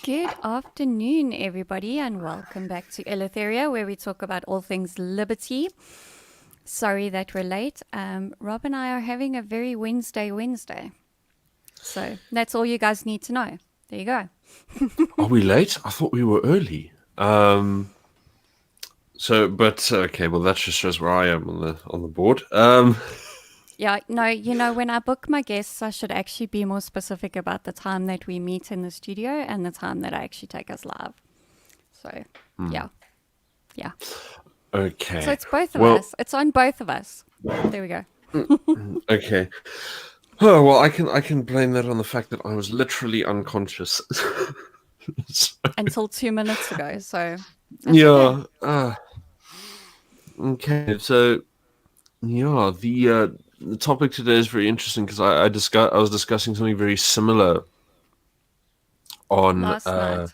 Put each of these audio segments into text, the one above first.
Good afternoon, everybody, and welcome back to Eleutheria, where we talk about all things liberty. Sorry that we're late. Rob and I are having a very Wednesday. So that's all you guys need to know. There you go. Are we late? I thought we were early. Okay, well that just shows where I am on the board. Yeah, no, when I book my guests, I should actually be more specific about the time that we meet in the studio and the time that I actually take us live. So, yeah. Okay. So it's both of Well, us. It's on both of us. There we go. okay. Oh well, I can blame that on the fact that I was literally unconscious. Until 2 minutes ago. So that's okay. Yeah. Okay. So yeah, the topic today is very interesting because I was discussing something very similar on Last night.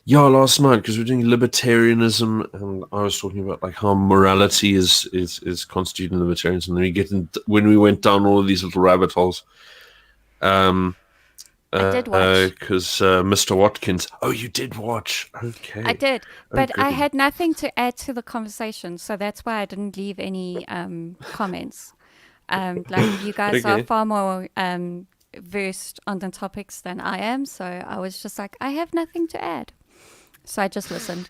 yeah, last night because we're doing libertarianism, and I was talking about like how morality is constituting libertarianism. And then when we went down all of these little rabbit holes, I did watch. because Mr. Watkins. Oh, you did watch? Okay. I did, Oh, but I goody. had nothing to add to the conversation, so that's why I didn't leave any comments. Like you guys are Okay. far more versed on the topics than I am, so I was just like, I have nothing to add, so I just listened.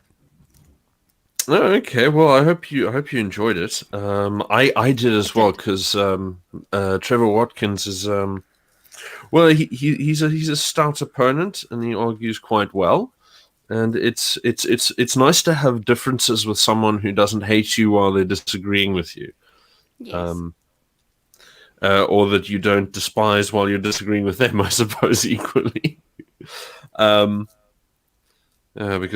Oh, okay. Well, I hope you enjoyed it. I did I as well did. because Trevor Watkins is well, he's a stout opponent, and he argues quite well. And it's nice to have differences with someone who doesn't hate you while they're disagreeing with you, Yes. or that you don't despise while you're disagreeing with them. I suppose equally, because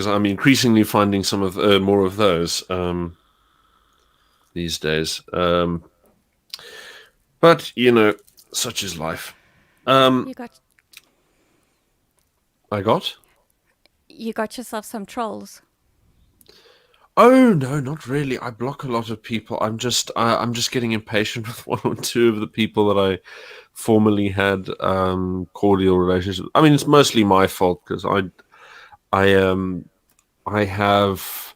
I'm increasingly finding some of more of those these days. But such is life. Um, You got I got. you got yourself some trolls. Oh no, not really. I block a lot of people. I'm just getting impatient with one or two of the people that I formerly had cordial relationships. I mean, it's mostly my fault because I I have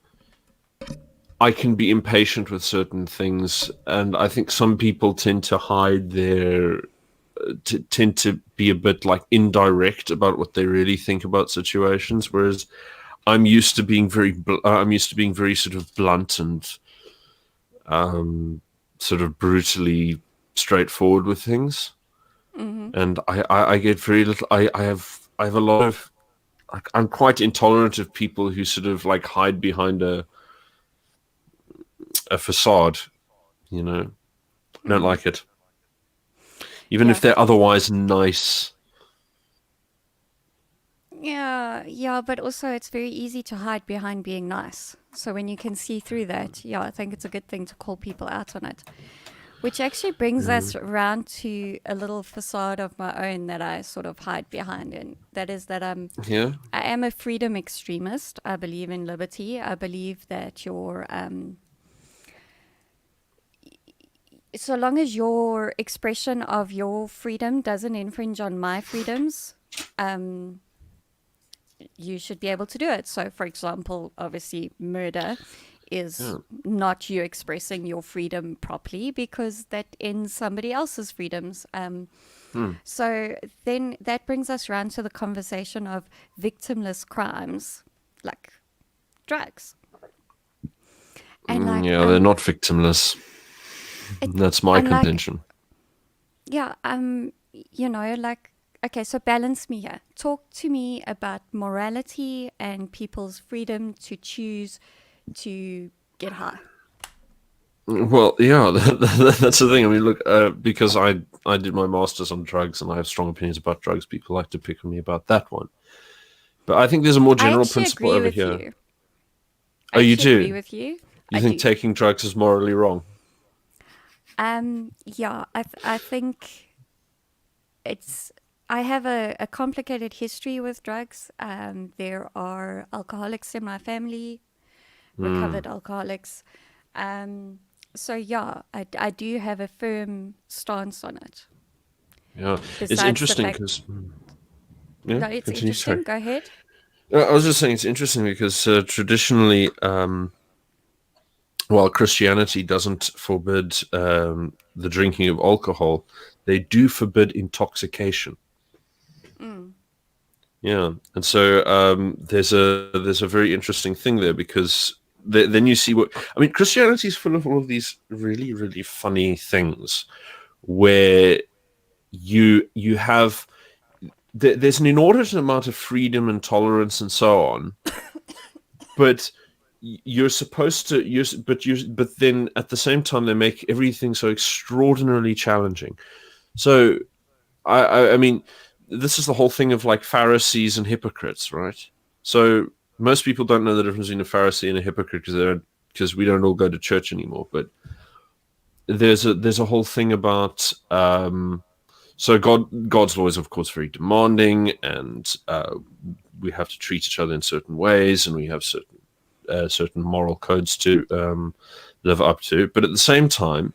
I can be impatient with certain things, and I think some people tend to hide their tend to be a bit like indirect about what they really think about situations, whereas I'm used to being very sort of blunt and sort of brutally straightforward with things, Mm-hmm. and I get very little. I have a lot of. Like, I'm quite intolerant of people who sort of like hide behind a facade. I don't Mm. like it, even Yeah. if they're otherwise nice. Yeah, but also it's very easy to hide behind being nice. So when you can see through that, yeah, I think it's a good thing to call people out on it. Which actually brings us around to a little facade of my own that I sort of hide behind, and that is that Yeah, I am a freedom extremist. I believe in liberty. I believe that so long as your expression of your freedom doesn't infringe on my freedoms, um, you should be able to do it. So, for example, obviously, murder is yeah. not you expressing your freedom properly because that ends somebody else's freedoms. Hmm. So then that brings us around to the conversation of victimless crimes like drugs. And Yeah, they're not victimless. it, That's my I'm like, contention. yeah, like, okay, so balance me here. Talk to me about morality and people's freedom to choose to get high. Well, yeah, that's the thing. I mean, look, because I did my master's on drugs and I have strong opinions about drugs, people like to pick on me about that one. But I think there's a more I general actually principle agree over with here. you. I Oh, you actually agree do? with you. You I think do. taking drugs is morally wrong? Yeah, I think it's. I have a complicated history with drugs. There are alcoholics in my family, Hmm. recovered alcoholics. Um, so yeah, I do have a firm stance on it. Yeah, it's Besides the interesting fact, because yeah, no, it's continue. Sorry. interesting. Go ahead. I was just saying it's interesting because traditionally, while Christianity doesn't forbid the drinking of alcohol, they do forbid intoxication. Mm. Yeah, and so there's a very interesting thing there because then you see what I mean. Christianity is full of all of these really really funny things where you have there's an inordinate amount of freedom and tolerance and so on, but you're supposed to but then at the same time they make everything so extraordinarily challenging. So I mean, this is the whole thing of like Pharisees and hypocrites, right? So most people don't know the difference between a Pharisee and a hypocrite because we don't all go to church anymore. But there's a whole thing about so God's law is of course very demanding, and we have to treat each other in certain ways, and we have certain moral codes to live up to. But at the same time,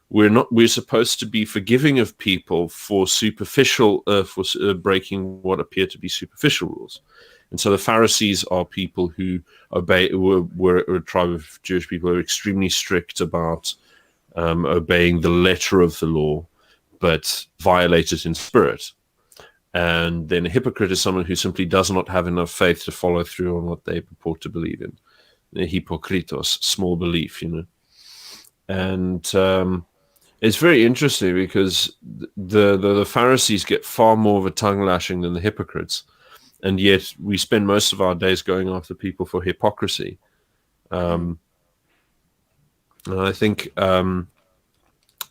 we're supposed to be forgiving of people for superficial breaking what appear to be superficial rules. And so the Pharisees are people who were a tribe of Jewish people who are extremely strict about obeying the letter of the law, but violate it in spirit. And then a hypocrite is someone who simply does not have enough faith to follow through on what they purport to believe in. Hypokritos, small belief, And it's very interesting because the Pharisees get far more of a tongue lashing than the hypocrites, and yet we spend most of our days going after people for hypocrisy. And I think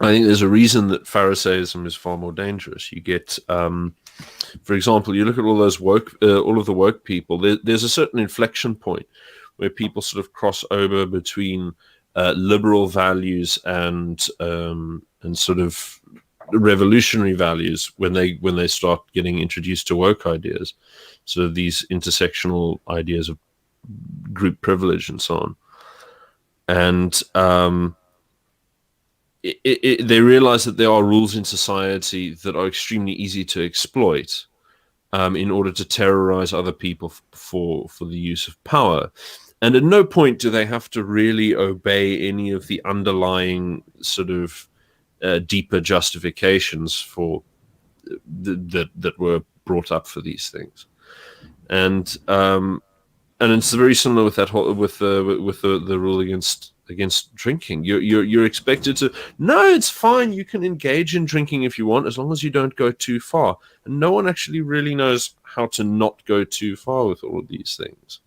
there's a reason that Pharisaism is far more dangerous. You get, for example, you look at all those all of the woke people. There's a certain inflection point where people sort of cross over between liberal values and sort of revolutionary values when they start getting introduced to woke ideas, so these intersectional ideas of group privilege and so on. And they realize that there are rules in society that are extremely easy to exploit in order to terrorize other people for the use of power. And at no point do they have to really obey any of the underlying sort of deeper justifications for that were brought up for these things. And it's very similar with that whole with the rule against drinking. You're expected to, no, it's fine, you can engage in drinking if you want, as long as you don't go too far. And no one actually really knows how to not go too far with all of these things.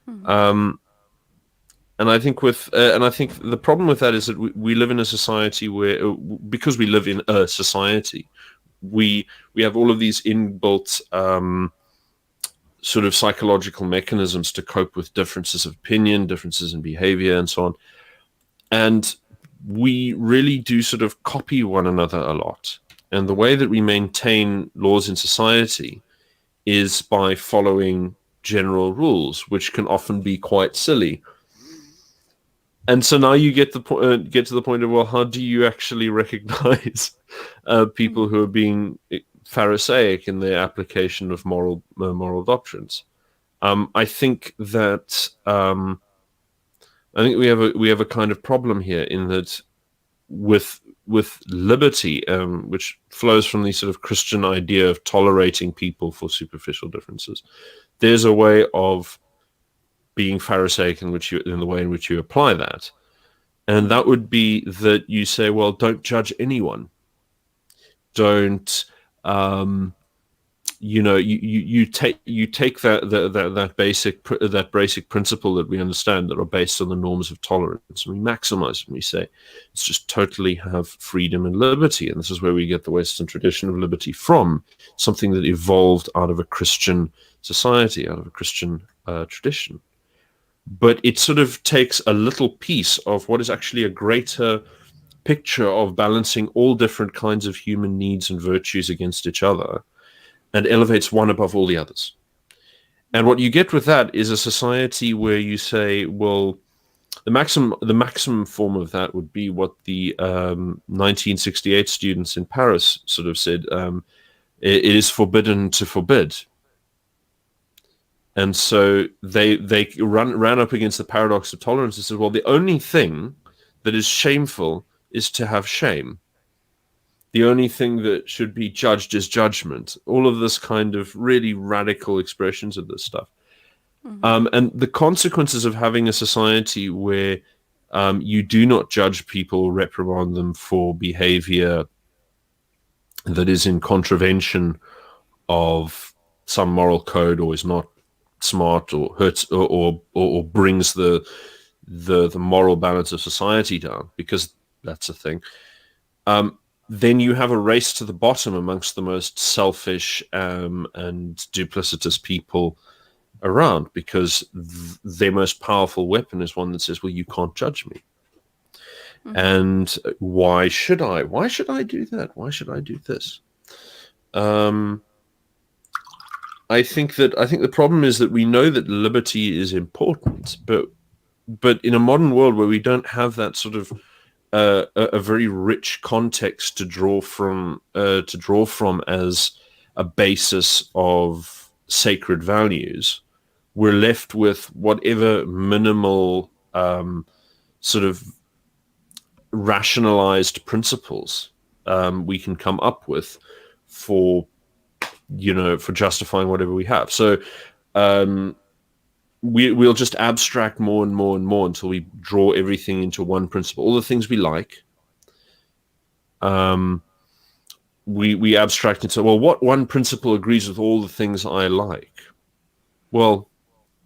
And I think the problem with that is that we live in a society where, because we live in a society, we have all of these inbuilt sort of psychological mechanisms to cope with differences of opinion, differences in behavior, and so on. And we really do sort of copy one another a lot. And the way that we maintain laws in society is by following general rules, which can often be quite silly. And so now you get to the point of, well, how do you actually recognize people who are being Pharisaic in their application of moral doctrines? I think that we have a kind of problem here in that with liberty, which flows from the sort of Christian idea of tolerating people for superficial differences. There's a way of being Pharisaic in the way in which you apply that, and that would be that you say, well, don't judge anyone. Don't you take that basic principle that we understand that are based on the norms of tolerance, and we maximize it, and we say let's just totally have freedom and liberty. And this is where we get the Western tradition of liberty from, something that evolved out of a Christian society, out of a Christian tradition. But it sort of takes a little piece of what is actually a greater picture of balancing all different kinds of human needs and virtues against each other, and elevates one above all the others. And what you get with that is a society where you say, well, the maximum form of that would be what the 1968 students in Paris sort of said, it is forbidden to forbid. And so they ran up against the paradox of tolerance and said, well, the only thing that is shameful is to have shame. The only thing that should be judged is judgment. All of this kind of really radical expressions of this stuff. And the consequences of having a society where you do not judge people, reprimand them for behavior that is in contravention of some moral code, or is not smart, or hurts, or brings the moral balance of society down, because that's a thing. Then you have a race to the bottom amongst the most selfish and duplicitous people around, because their most powerful weapon is one that says, well, you can't judge me. And why should I? Why should I do that? Why should I do this? I think the problem is that we know that liberty is important, but in a modern world where we don't have that sort of a very rich context to draw from as a basis of sacred values, we're left with whatever minimal sort of rationalized principles we can come up with for justifying whatever we have. So we'll just abstract more and more and more until we draw everything into one principle. All the things we like, we abstract into, well, what one principle agrees with all the things I like? Well,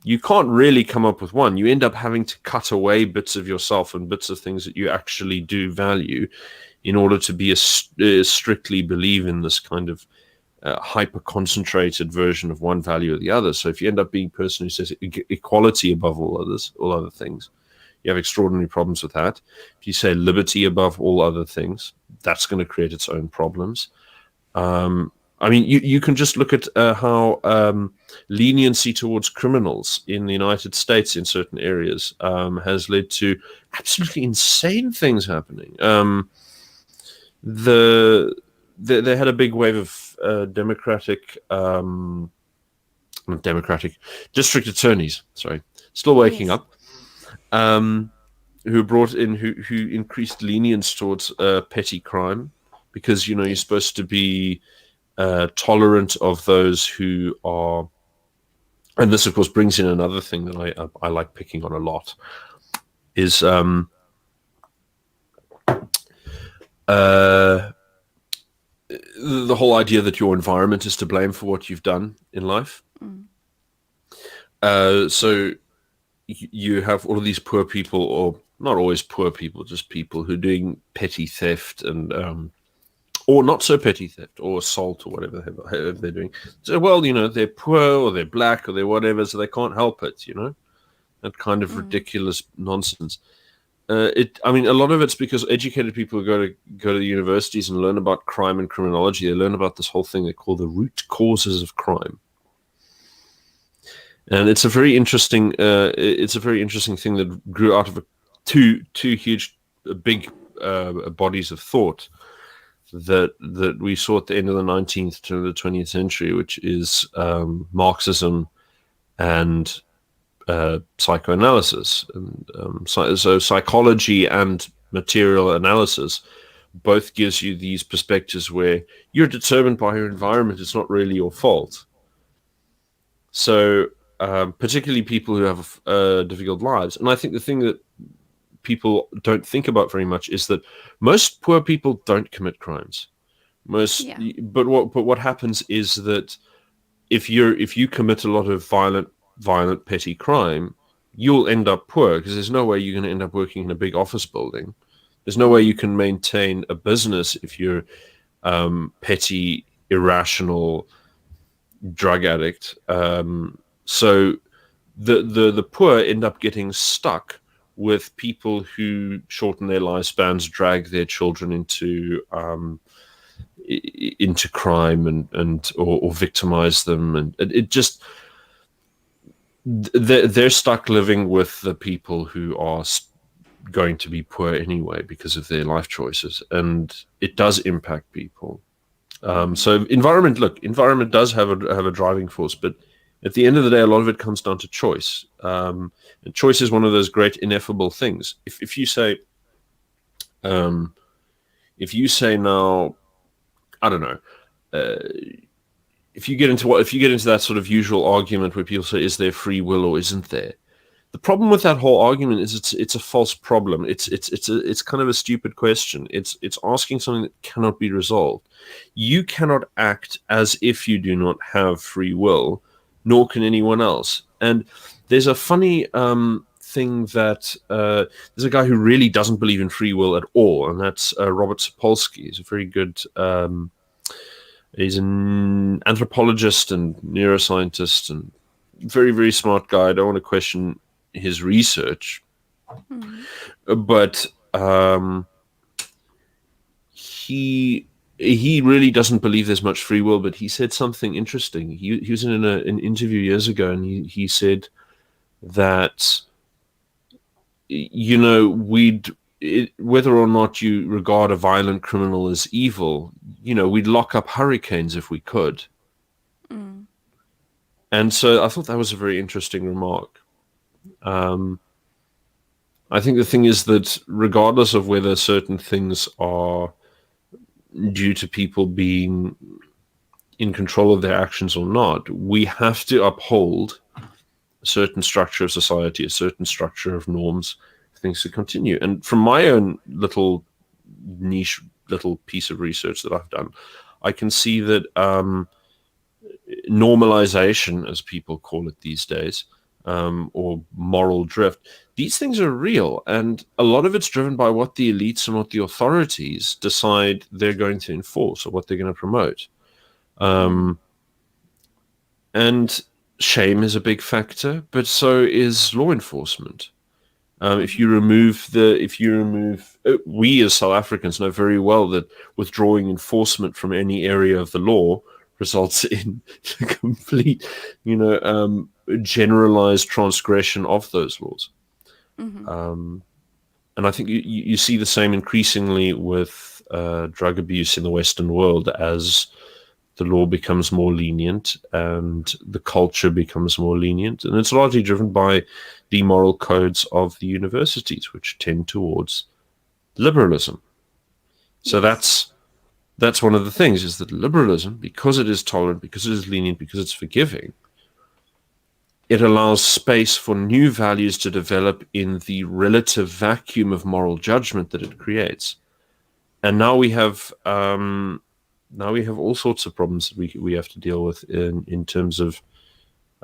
you can't really come up with one. You end up having to cut away bits of yourself and bits of things that you actually do value in order to be strictly believe in this kind of hyper-concentrated version of one value or the other. So if you end up being a person who says equality above all other things, you have extraordinary problems with that. If you say liberty above all other things, that's going to create its own problems. I mean, you can just look at how leniency towards criminals in the United States in certain areas has led to absolutely insane things happening. They had a big wave of district attorneys, still waking up, who brought in, who increased lenience towards petty crime, because, you're supposed to be tolerant of those who are, and this of course brings in another thing that I like picking on a lot, is the whole idea that your environment is to blame for what you've done in life. So you have all of these poor people, or not always poor people, just people who are doing petty theft and or not so petty theft, or assault, or whatever they're doing. So, well, they're poor, or they're black, or they're whatever, so they can't help it, that kind of ridiculous nonsense. I mean, a lot of it's because educated people who go to the universities and learn about crime and criminology, they learn about this whole thing they call the root causes of crime. And it's a very interesting thing that grew out of two huge, big bodies of thought that we saw at the end of the 19th to the 20th century, which is Marxism and psychoanalysis. And so psychology and material analysis both gives you these perspectives where you're determined by your environment. It's not really your fault. So particularly people who have difficult lives. And I think the thing that people don't think about very much is that most poor people don't commit crimes. But what happens is that if you commit a lot of violent petty crime, you'll end up poor, because there's no way you're going to end up working in a big office building. There's no way you can maintain a business if you're petty, irrational drug addict. So the poor end up getting stuck with people who shorten their lifespans, drag their children into crime or victimize them, and it just, they're stuck living with the people who are going to be poor anyway because of their life choices, and it does impact people. So environment does have a driving force, but At the end of the day, a lot of it comes down to choice. And choice is one of those great ineffable things. If you say, now, I don't know, if you get into that sort of usual argument where people say, is there free will or isn't there? The problem with that whole argument is it's a false problem. It's kind of a stupid question. It's asking something that cannot be resolved. You cannot act as if you do not have free will, nor can anyone else. And there's a funny thing that there's a guy who really doesn't believe in free will at all, and that's Robert Sapolsky. He's a very good. He's an anthropologist and neuroscientist and very, very smart guy. I don't want to question his research, but he really doesn't believe there's much free will. But he said something interesting. He was in an interview years ago, and he said that, whether or not you regard a violent criminal as evil, we'd lock up hurricanes if we could. And so I thought that was a very interesting remark. I think the thing is that regardless of whether certain things are due to people being in control of their actions or not, we have to uphold a certain structure of society, a certain structure of norms, things to continue. And from my own little niche, little piece of research that I've done, I can see that normalization, as people call it these days, or moral drift, these things are real, and a lot of it's driven by what the elites and what the authorities decide they're going to enforce or what they're going to promote. And shame is a big factor, but so is law enforcement. We as South Africans know very well that withdrawing enforcement from any area of the law results in a complete, generalized transgression of those laws. And I think you see the same increasingly with drug abuse in the Western world as the law becomes more lenient and the culture becomes more lenient. And it's largely driven by the moral codes of the universities, which tend towards liberalism. So that's one of the things, is that liberalism, because it is tolerant, because it is lenient, because it's forgiving, it allows space for new values to develop in the relative vacuum of moral judgment that it creates. And now we have all sorts of problems that we have to deal with in terms of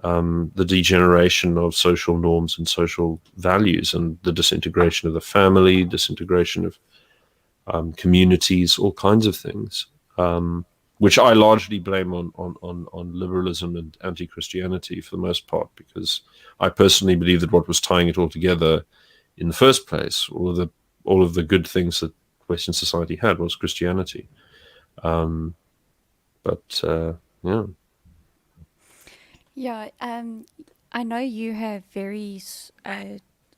the degeneration of social norms and social values, and the disintegration of the family, disintegration of communities, all kinds of things, which I largely blame on liberalism and anti-Christianity for the most part, because I personally believe that what was tying it all together in the first place, all of the good things that Western society had, was Christianity. Yeah, I know you have very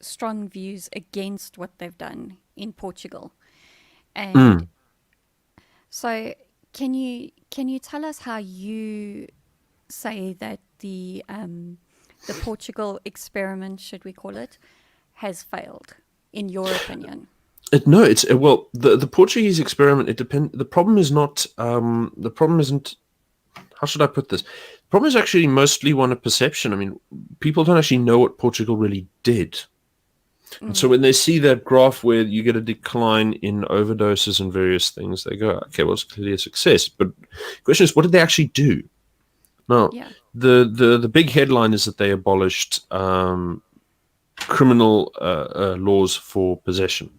strong views against what they've done in Portugal, and so can you tell us how you say that the Portugal experiment, should we call it, has failed, in your opinion? The Portuguese experiment. The problem is not. The problem isn't. How should I put this? The problem is actually mostly one of perception. I mean, people don't actually know what Portugal really did. And so when they see that graph where you get a decline in overdoses and various things, they go, okay, well, it's clearly a success. But the question is, what did they actually do? Now, the big headline is that they abolished criminal laws for possession,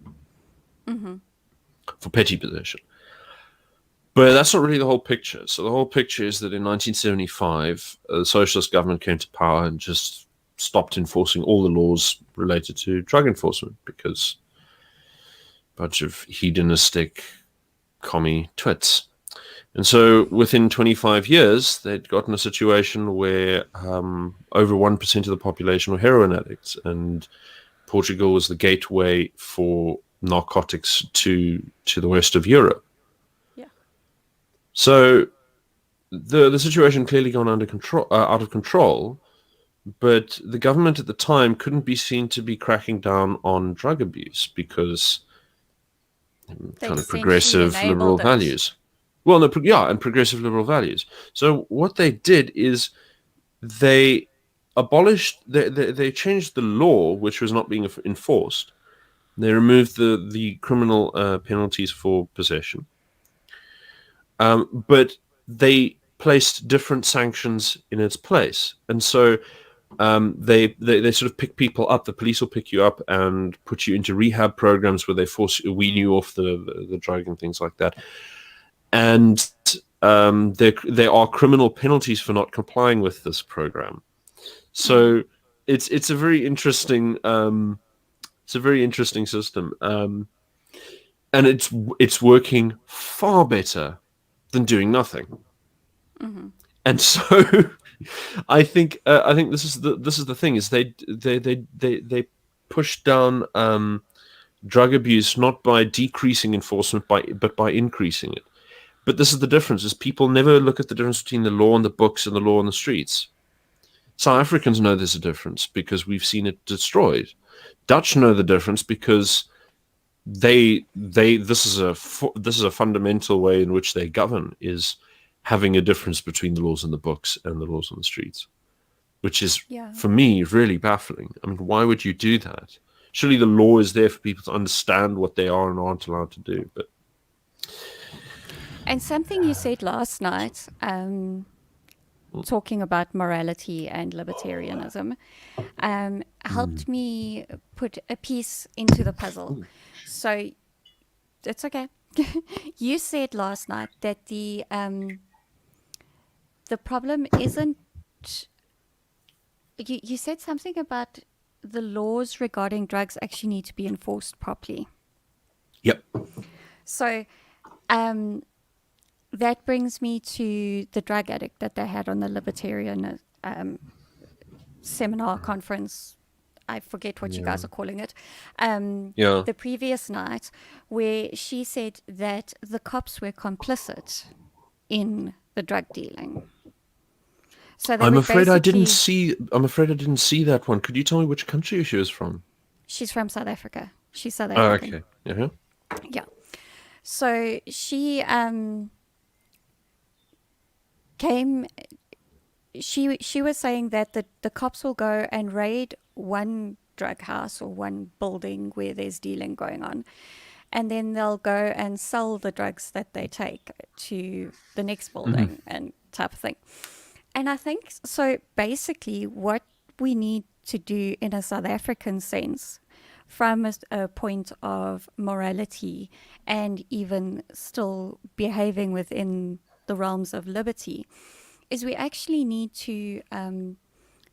for petty possession. But that's not really the whole picture. So the whole picture is that in 1975, the socialist government came to power and just stopped enforcing all the laws related to drug enforcement, because a bunch of hedonistic commie twits. And so within 25 years, they'd gotten a situation where over 1% of the population were heroin addicts, and Portugal was the gateway for narcotics to the west of Europe. So the situation clearly gone under control, out of control, but the government at the time couldn't be seen to be cracking down on drug abuse because They'd kind of essentially progressive liberal enabled it. values. Well, no, yeah, and progressive liberal values. So what they did is they they changed the law, which was not being enforced. They removed the criminal penalties for possession, but they placed different sanctions in its place, and so they sort of pick people up. The police will pick you up and put you into rehab programs where they wean you off the drug and things like that. And there are criminal penalties for not complying with this program. So it's a very interesting system, and it's working far better than doing nothing. Mm-hmm. And so I think this is the thing is they push down drug abuse not by decreasing enforcement but by increasing it. But this is the difference: is people never look at the difference between the law on the books and the law on the streets. South Africans know there's a difference because we've seen it destroyed. Dutch know the difference because this is a fundamental way in which they govern, is having a difference between the laws in the books and the laws on the streets, which is for me really baffling. I mean, why would you do that? Surely the law is there for people to understand what they are and aren't allowed to do. But And something you said last night, talking about morality and libertarianism, helped me put a piece into the puzzle. So it's okay. You said last night that the problem isn't. You said something about the laws regarding drugs actually need to be enforced properly. Yep. So that brings me to the drug addict that they had on the libertarian seminar conference. I forget what you guys are calling it. The previous night, where she said that the cops were complicit in the drug dealing. So I'm afraid I didn't see that one. Could you tell me which country she was from? She's from South Africa. She's South African. Oh, okay. Yeah. So she came. She was saying that the cops will go and raid one drug house or one building where there's dealing going on, and then they'll go and sell the drugs that they take to the next building and type of thing. And I think so. Basically, what we need to do in a South African sense, from a point of morality and even still behaving within the realms of liberty, is we actually need to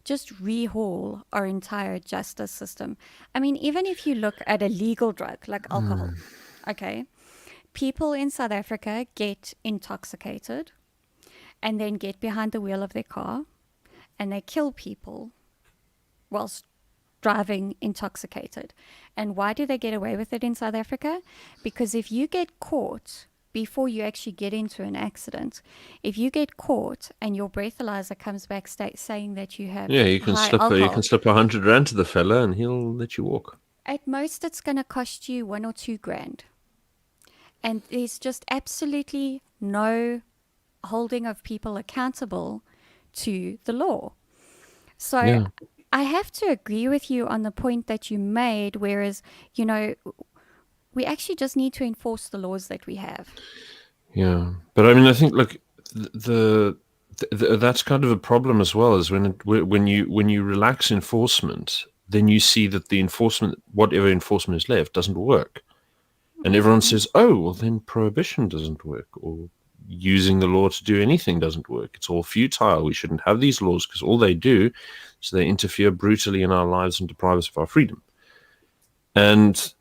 just rehaul our entire justice system. I mean, even if you look at a legal drug like alcohol, okay, people in South Africa get intoxicated and then get behind the wheel of their car and they kill people whilst driving intoxicated. And why do they get away with it in South Africa? Because if you get caught before you actually get into an accident, if you get caught and your breathalyzer comes back saying that you have you can slip 100 rand to the fella and he'll let you walk. At most, it's going to cost you $1 or $2 grand, and there's just absolutely no holding of people accountable to the law. So I have to agree with you on the point that you made, whereas, we actually just need to enforce the laws that we have. Yeah. But I mean, I think, look, that's kind of a problem as well, is when you relax enforcement, then you see that the enforcement, whatever enforcement is left, doesn't work. And everyone says, oh, well, then prohibition doesn't work, or using the law to do anything doesn't work. It's all futile. We shouldn't have these laws because all they do is they interfere brutally in our lives and deprive us of our freedom. And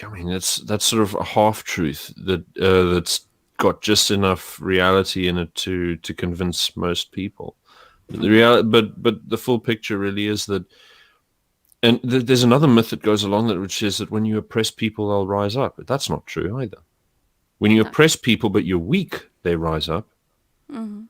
I mean, that's sort of a half-truth that's got just enough reality in it to convince most people. But the full picture really is that, and there's another myth that goes along that, which is that when you oppress people, they'll rise up. But that's not true either. When you oppress people but you're weak, they rise up. Mm-hmm.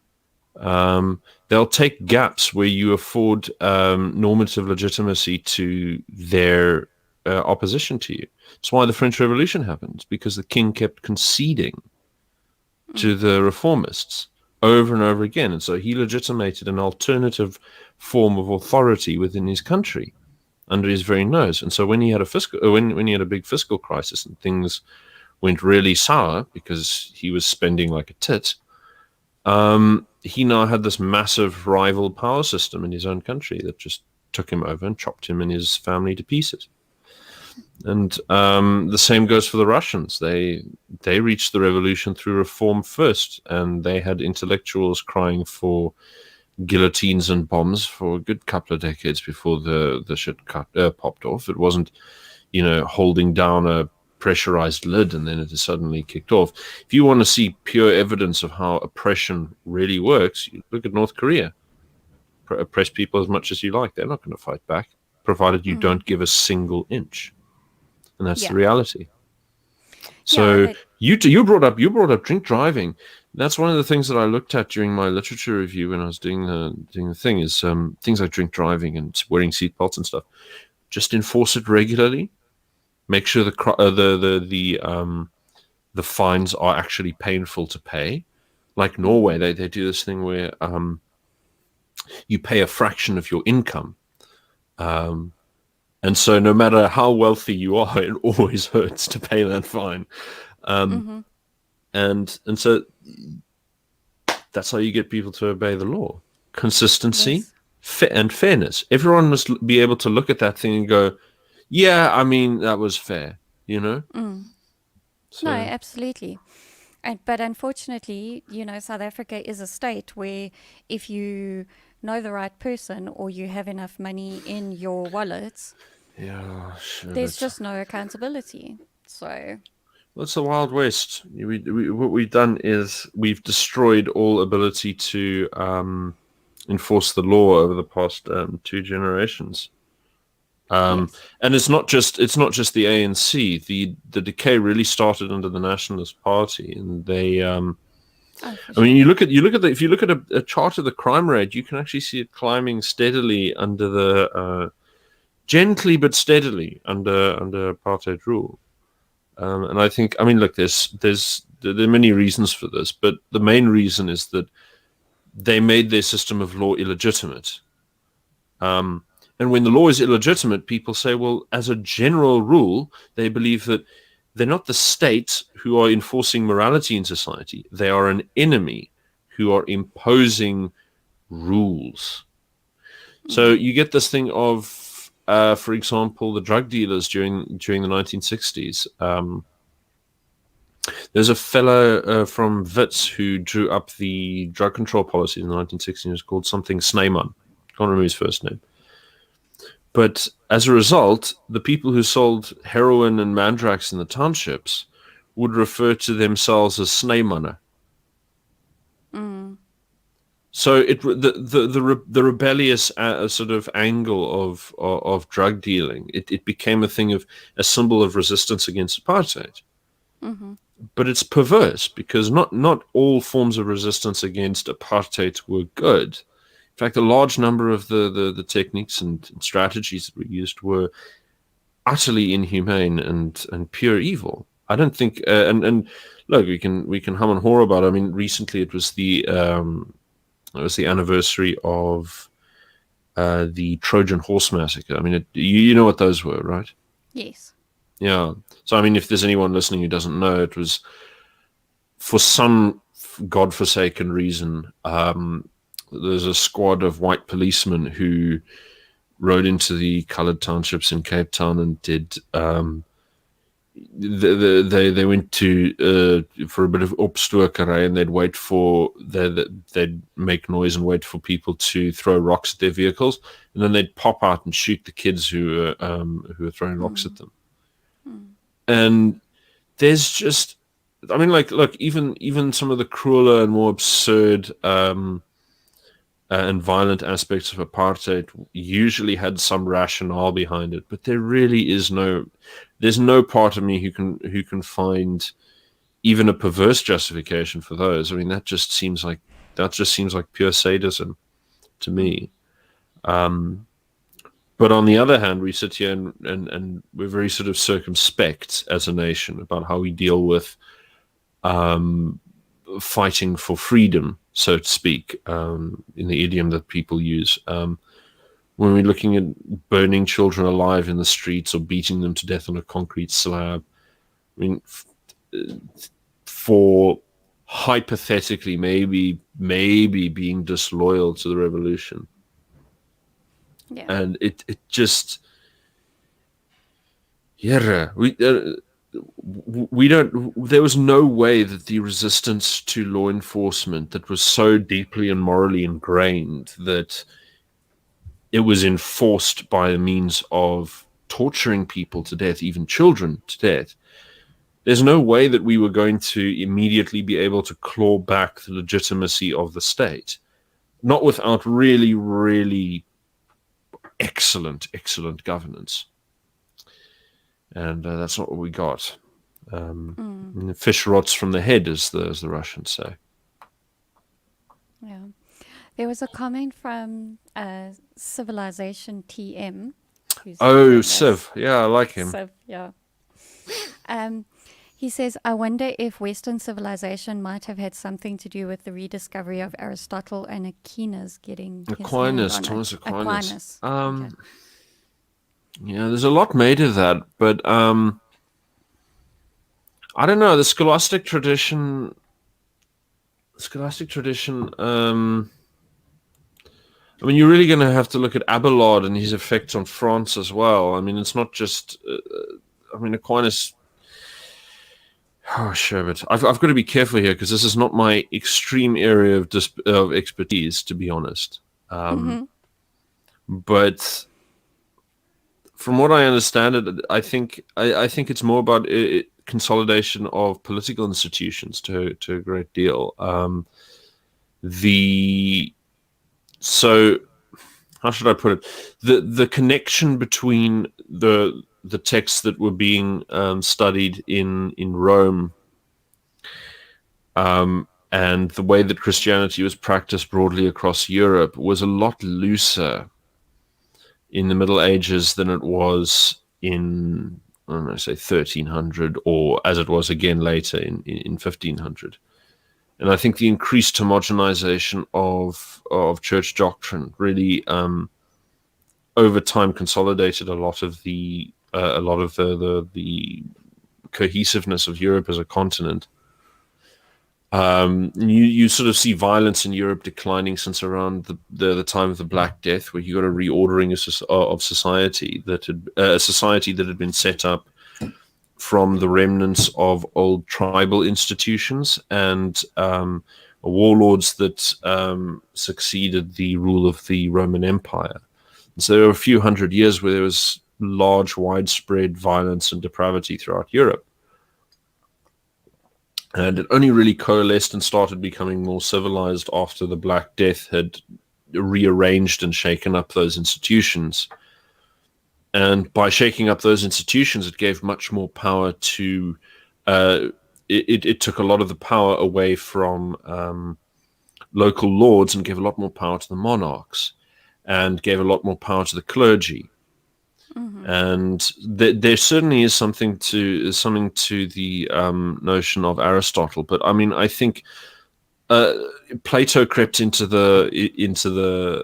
They'll take gaps where you afford normative legitimacy to their opposition to you. It's why the French Revolution happened, because the king kept conceding to the reformists over and over again. And so he legitimated an alternative form of authority within his country under his very nose. And so when he had when he had a big fiscal crisis and things went really sour because he was spending like a tit, he now had this massive rival power system in his own country that just took him over and chopped him and his family to pieces. And the same goes for the Russians. They reached the revolution through reform first, and they had intellectuals crying for guillotines and bombs for a good couple of decades before the shit popped off. It wasn't, holding down a pressurized lid and then it is suddenly kicked off. If you want to see pure evidence of how oppression really works, you look at North Korea. Oppress people as much as you like. They're not going to fight back, provided you don't give a single inch. And that's the reality. So you brought up drink driving. That's one of the things that I looked at during my literature review when I was doing the thing is things like drink driving and wearing seatbelts and stuff. Just enforce it regularly. Make sure the fines are actually painful to pay. Like Norway, they do this thing where you pay a fraction of your income. And so no matter how wealthy you are, it always hurts to pay that fine. And so that's how you get people to obey the law. Consistency and fairness. Everyone must be able to look at that thing and go, yeah, I mean, that was fair, So, no, absolutely. But unfortunately, South Africa is a state where if you know the right person or you have enough money in your wallets, there's just no accountability. So, well, it's the Wild West. What we've done is we've destroyed all ability to enforce the law over the past 2 generations. And it's not just the ANC. The decay really started under the Nationalist Party, and they. I mean, if you look at a chart of the crime rate, you can actually see it climbing steadily under the gently but steadily under apartheid rule. And I think, look, there are many reasons for this, but the main reason is that they made their system of law illegitimate. And when the law is illegitimate, people say, well, as a general rule, they believe that they're not the state who are enforcing morality in society. They are an enemy who are imposing rules. So you get this thing of, for example, the drug dealers during the 1960s. There's a fellow from Wits who drew up the drug control policy in the 1960s. It was called something Snyman. Can't remember his first name. But as a result, the people who sold heroin and mandrax in the townships would refer to themselves as Snymanner. So the rebellious sort of angle of drug dealing, it became a symbol of resistance against apartheid. But it's perverse because not all forms of resistance against apartheid were good. In fact, a large number of the techniques and strategies that were used were utterly inhumane and pure evil. I don't think, and look, we can hum and haw about it. I mean, recently it was the anniversary of the Trojan Horse Massacre. I mean, you know what those were, right? Yes. Yeah. So, I mean, if there's anyone listening who doesn't know, it was for some godforsaken reason. There's a squad of white policemen who rode into the colored townships in Cape Town and did. They went to for a bit of opstokerij, and they'd make noise and wait for people to throw rocks at their vehicles, and then they'd pop out and shoot the kids who were throwing rocks at them. And there's just, I mean, like, look, even some of the crueler and more absurd and violent aspects of apartheid usually had some rationale behind it, but there really is there's no part of me who can find even a perverse justification for those. I mean, that just seems like that just seems like pure sadism to me. But on the other hand, we sit here and we're very sort of circumspect as a nation about how we deal with fighting for freedom, so to speak, in the idiom that people use. When we're looking at burning children alive in the streets or beating them to death on a concrete slab, I mean, for hypothetically maybe being disloyal to the revolution. Yeah. And it just, we don't, there was no way that the resistance to law enforcement that was so deeply and morally ingrained that it was enforced by the means of torturing people to death, even children to death. There's no way that we were going to immediately be able to claw back the legitimacy of the state, not without really, really excellent governance. And that's not what we got. The fish rots from the head, as the Russians say. Yeah. There was a comment from Civilization TM. Oh, Civ. Yeah, I like him. Civ, yeah. He says, I wonder if Western civilization might have had something to do with the rediscovery of Aristotle and Thomas Aquinas. Okay. Yeah, there's a lot made of that, but I don't know, the scholastic tradition, I mean, you're really going to have to look at Abelard and his effect on France as well. I mean, it's not just, Aquinas. Oh, sure, but I've got to be careful here because this is not my extreme area of expertise, to be honest. But from what I understand, I think it's more about consolidation of political institutions to a great deal. So how should I put it? The connection between the texts that were being studied in Rome and the way that Christianity was practiced broadly across Europe was a lot looser in the Middle Ages than it was in, I don't know, say 1300, or as it was again later in 1500. And I think the increased homogenization of church doctrine really over time consolidated a lot of the cohesiveness of Europe as a continent. You sort of see violence in Europe declining since around the time of the Black Death, where you got a reordering of society that had been set up from the remnants of old tribal institutions and warlords that succeeded the rule of the Roman Empire. And so there were a few hundred years where there was large, widespread violence and depravity throughout Europe. And it only really coalesced and started becoming more civilized after the Black Death had rearranged and shaken up those institutions. And by shaking up those institutions, it gave much more power to, it took a lot of the power away from local lords and gave a lot more power to the monarchs and gave a lot more power to the clergy. And there certainly is something to the notion of Aristotle, but I mean, I think Plato crept into the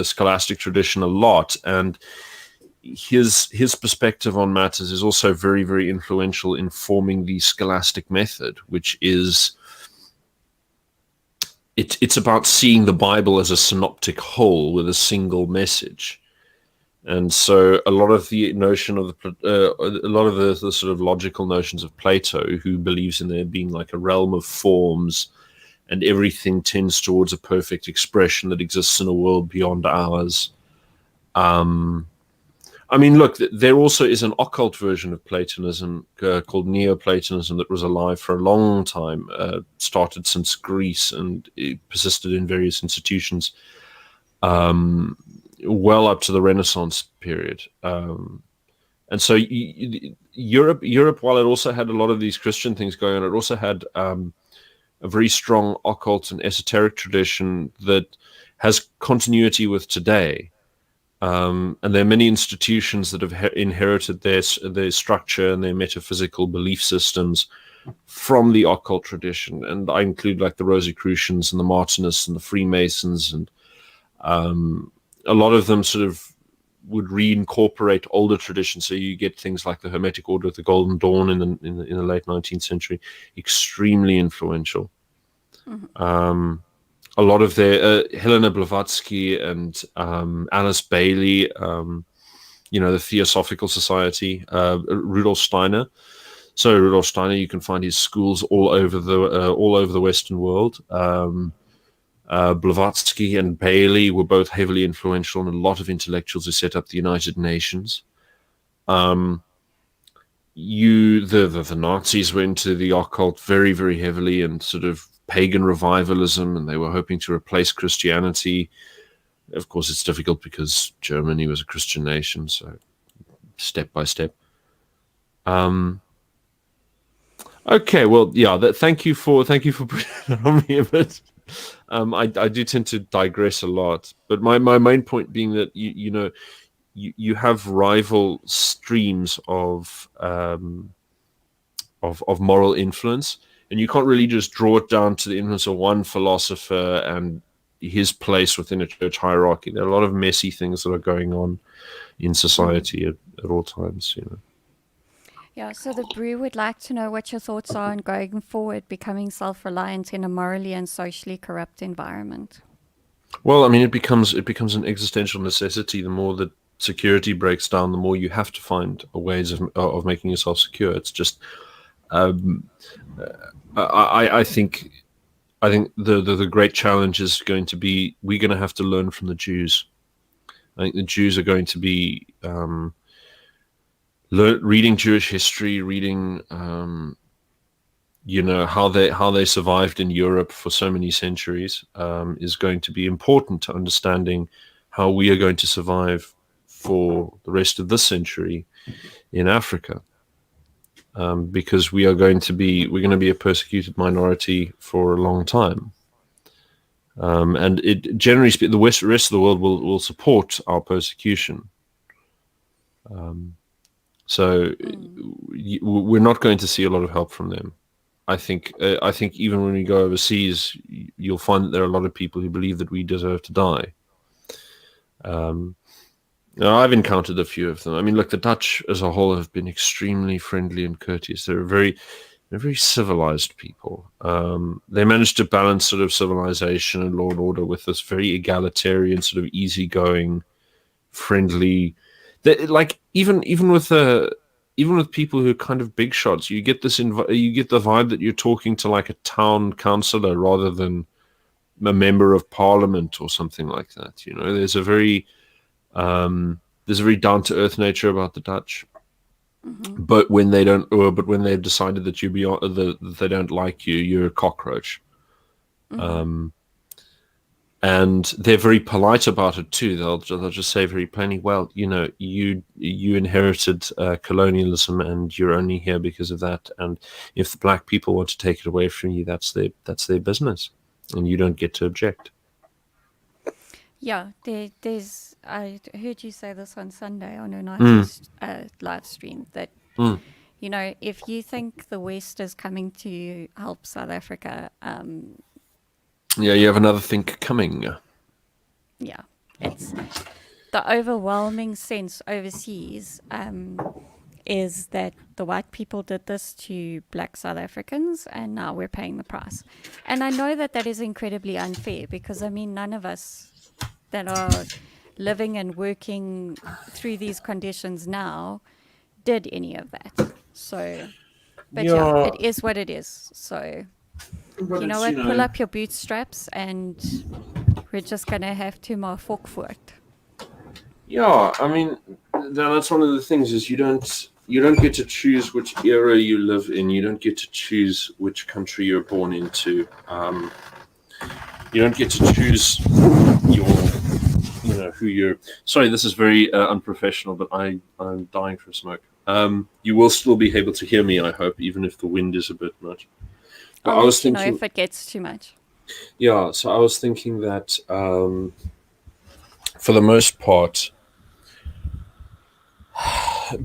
scholastic tradition a lot, and his perspective on matters is also very, very influential in forming the scholastic method, which is it's about seeing the Bible as a synoptic whole with a single message. And so a lot of the notion of the sort of logical notions of Plato, who believes in there being like a realm of forms and everything tends towards a perfect expression that exists in a world beyond ours. I mean, look, there also is an occult version of Platonism called Neoplatonism that was alive for a long time, started since Greece, and it persisted in various institutions well up to the Renaissance period. And so Europe, while it also had a lot of these Christian things going on, it also had a a very strong occult and esoteric tradition that has continuity with today. And there are many institutions that have inherited their structure and their metaphysical belief systems from the occult tradition. And I include like the Rosicrucians and the Martinists and the Freemasons, and a lot of them sort of would reincorporate older traditions. So you get things like the Hermetic Order of the Golden Dawn in the late 19th century, extremely influential. A lot of their Helena Blavatsky and Alice Bailey, the Theosophical Society, Rudolf Steiner. So Rudolf Steiner, you can find his schools all over the Western world. Blavatsky and Bailey were both heavily influential, and a lot of intellectuals who set up the United Nations. The Nazis were into the occult very, very heavily, and sort of pagan revivalism, and they were hoping to replace Christianity. Of course, it's difficult because Germany was a Christian nation, so step by step. Okay, well, yeah. Thank you for putting it on me a bit. I do tend to digress a lot, but my main point being that you have rival streams of moral influence, and you can't really just draw it down to the influence of one philosopher and his place within a church hierarchy. There are a lot of messy things that are going on in society at all times. Yeah, so the Brew would like to know what your thoughts are on going forward, becoming self-reliant in a morally and socially corrupt environment. Well, I mean, it becomes an existential necessity. The more that security breaks down, the more you have to find ways of making yourself secure. It's just, I think the great challenge is going to be, we're going to have to learn from the Jews. I think the Jews are going to be reading Jewish history, reading how they survived in Europe for so many centuries, is going to be important to understanding how we are going to survive for the rest of this century in Africa, because we're going to be a persecuted minority for a long time, and it generally speaking, the rest of the world will support our persecution. So we're not going to see a lot of help from them. I think even when we go overseas, you'll find that there are a lot of people who believe that we deserve to die. I've encountered a few of them. I mean, look, the Dutch as a whole have been extremely friendly and courteous. They're very civilized people. They managed to balance sort of civilization and law and order with this very egalitarian, sort of easygoing, friendly. Like even with people who are kind of big shots, you get the vibe that you're talking to like a town councillor rather than a member of parliament or something like that. There's a very down to earth nature about the Dutch. Mm-hmm. But when they've decided that that they don't like you, you're a cockroach. Mm-hmm. And they're very polite about it too. They'll just say very plainly, well, you inherited colonialism, and you're only here because of that. And if the black people want to take it away from you, that's their business, and you don't get to object. Yeah, there's. I heard you say this on Sunday on United's live stream that if you think the West is coming to help South Africa. Yeah, you have another think coming. Yeah, it's the overwhelming sense overseas is that the white people did this to black South Africans, and now we're paying the price. And I know that is incredibly unfair, because I mean, none of us that are living and working through these conditions now did any of that. So, but yeah, it is what it is. So. But you know what? Pull up your bootstraps, and we're just gonna have to more fork for it. Yeah, I mean, that's one of the things is you don't get to choose which era you live in. You don't get to choose which country you're born into. You don't get to choose who you're. Sorry, this is very unprofessional, but I'm dying for a smoke. You will still be able to hear me, I hope, even if the wind is a bit much. But I'll I was let you know thinking, if it gets too much. yeah, so I was thinking that for the most part,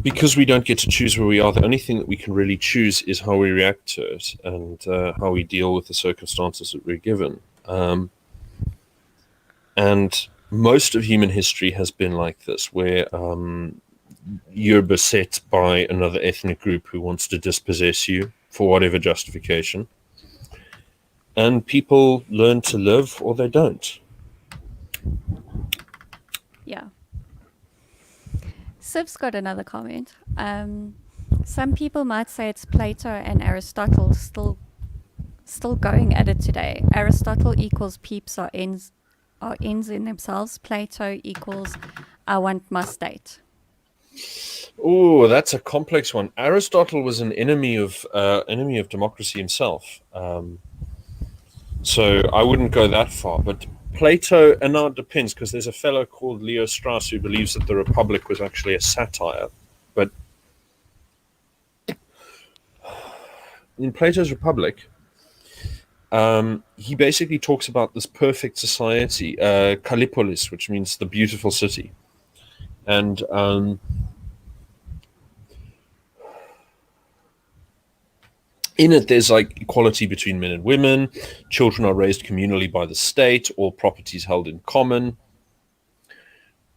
because we don't get to choose where we are, the only thing that we can really choose is how we react to it and how we deal with the circumstances that we're given. And most of human history has been like this, where you're beset by another ethnic group who wants to dispossess you for whatever justification. And people learn to live or they don't. Yeah. Siv's got another comment. Some people might say it's Plato and Aristotle still going at it today. Aristotle equals peeps are ends in themselves. Plato equals I want my state. Oh, that's a complex one. Aristotle was an enemy of democracy himself. So I wouldn't go that far. But Plato, and now it depends, because there's a fellow called Leo Strauss who believes that the Republic was actually a satire. But in Plato's Republic, he basically talks about this perfect society, Kallipolis, which means the beautiful city. And in it, there's like equality between men and women. Children are raised communally by the state. All property is held in common.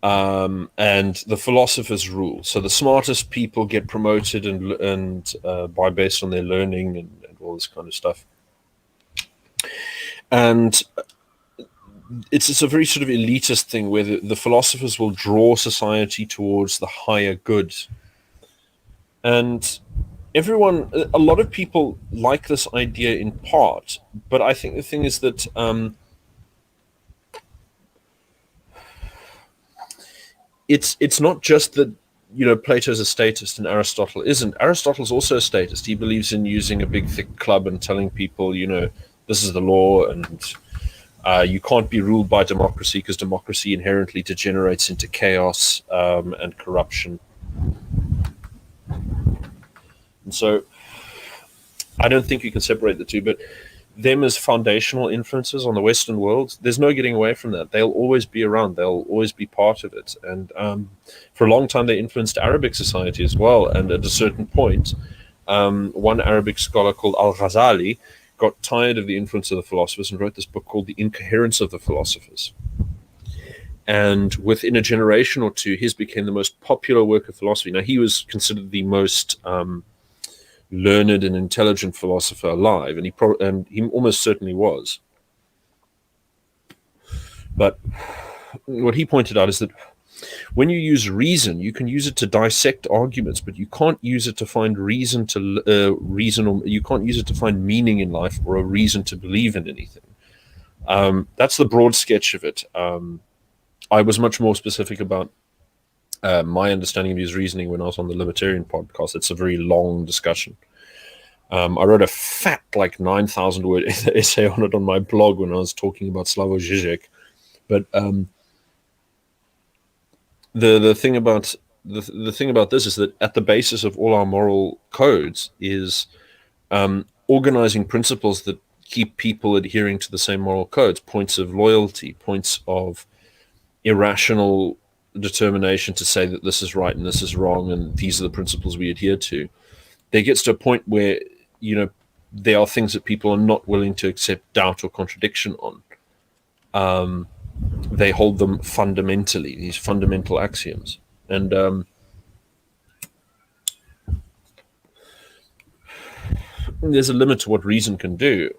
And the philosophers rule. So the smartest people get promoted and by based on their learning and all this kind of stuff. And it's a very sort of elitist thing where the philosophers will draw society towards the higher good. And a lot of people like this idea in part, but I think the thing is that it's not just that, you know, Plato's a statist and Aristotle isn't. Aristotle's also a statist. He believes in using a big thick club and telling people, you know, this is the law, and you can't be ruled by democracy because democracy inherently degenerates into chaos and corruption. And so I don't think you can separate the two, but them as foundational influences on the Western world, there's no getting away from that. They'll always be around. They'll always be part of it. And for a long time, they influenced Arabic society as well. And at a certain point, one Arabic scholar called Al-Ghazali got tired of the influence of the philosophers and wrote this book called The Incoherence of the Philosophers. And within a generation or two, his became the most popular work of philosophy. Now, he was considered the most learned and intelligent philosopher alive, and he almost certainly was. But what he pointed out is that when you use reason, you can use it to dissect arguments, but you can't use it to find reason to reason, or you can't use it to find meaning in life or a reason to believe in anything. That's the broad sketch of it. I was much more specific about my understanding of his reasoning when I was on the Libertarian podcast. It's a very long discussion. I wrote a fat, like 9,000 word essay on it on my blog when I was talking about Slavoj Žižek. But the thing about this is that at the basis of all our moral codes is organizing principles that keep people adhering to the same moral codes, points of loyalty, points of irrational determination to say that this is right and this is wrong and these are the principles we adhere to. There gets to a point where, you know, there are things that people are not willing to accept doubt or contradiction on. They hold them fundamentally, these fundamental axioms. And there's a limit to what reason can do.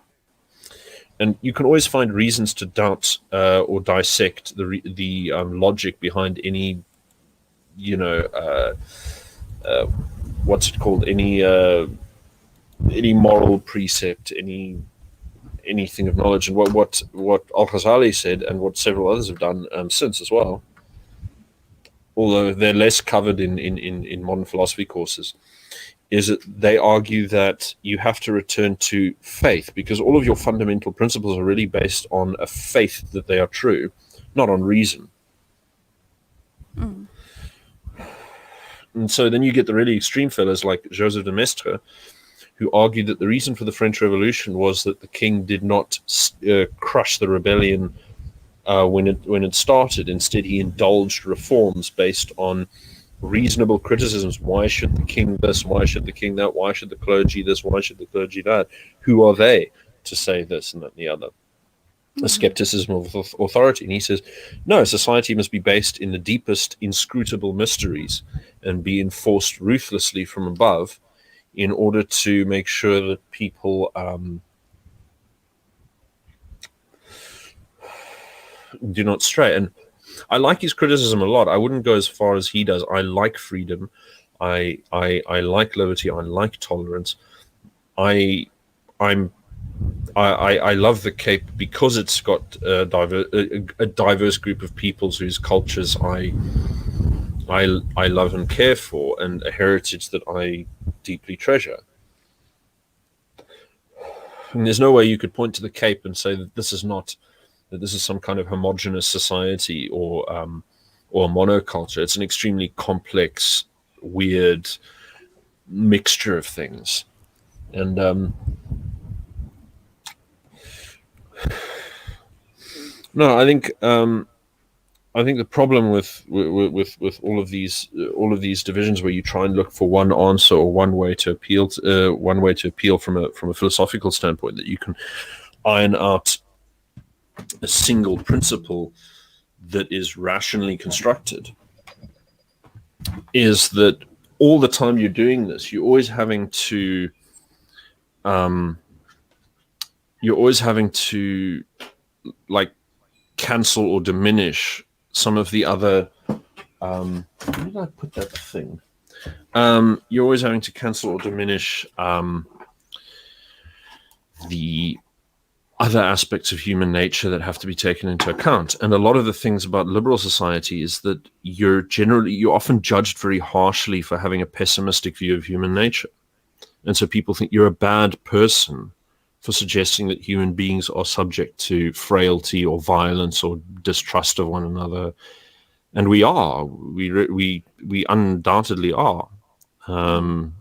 And you can always find reasons to doubt or dissect the logic behind any, you know, what's it called? Any moral precept, anything of knowledge. And what Al-Ghazali said, and what several others have done since as well, although they're less covered in modern philosophy courses, is that they argue that you have to return to faith, because all of your fundamental principles are really based on a faith that they are true, not on reason. And so then you get the really extreme fellows like Joseph de Maistre, who argued that the reason for the French Revolution was that the king did not crush the rebellion when it started. Instead, he indulged reforms based on reasonable criticisms. Why should the king this? Why should the king that? Why should the clergy this? Why should the clergy that? Who are they to say this and that and the other? A skepticism of authority. And he says, no, society must be based in the deepest inscrutable mysteries and be enforced ruthlessly from above in order to make sure that people do not stray. And I like his criticism a lot. I wouldn't go as far as he does. I like freedom. I like liberty. I like tolerance. I love the Cape because it's got a diverse group of peoples whose cultures I love and care for, and a heritage that I deeply treasure. And there's no way you could point to the Cape and say that this is some kind of homogenous society or monoculture. It's an extremely complex, weird mixture of things, and no, I think the problem with all of these divisions, where you try and look for one answer or one way to appeal from a philosophical standpoint, that you can iron out a single principle that is rationally constructed, is that all the time you're doing this, you're always having to like cancel or diminish some of the other where did I put that thing? You're always having to cancel or diminish the other aspects of human nature that have to be taken into account. And a lot of the things about liberal society is that you're often judged very harshly for having a pessimistic view of human nature. And so people think you're a bad person for suggesting that human beings are subject to frailty or violence or distrust of one another. And we are. We undoubtedly are. We're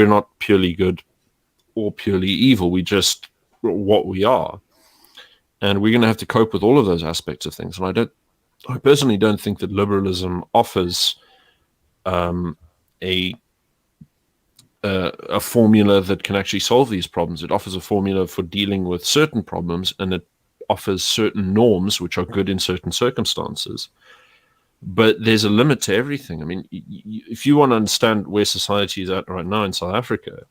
not purely good or purely evil. We just what we are, and we're going to have to cope with all of those aspects of things. And I personally don't think that liberalism offers a formula that can actually solve these problems. It offers a formula for dealing with certain problems, and it offers certain norms which are good in certain circumstances. But there's a limit to everything. I mean, if you want to understand where society is at right now in South Africa,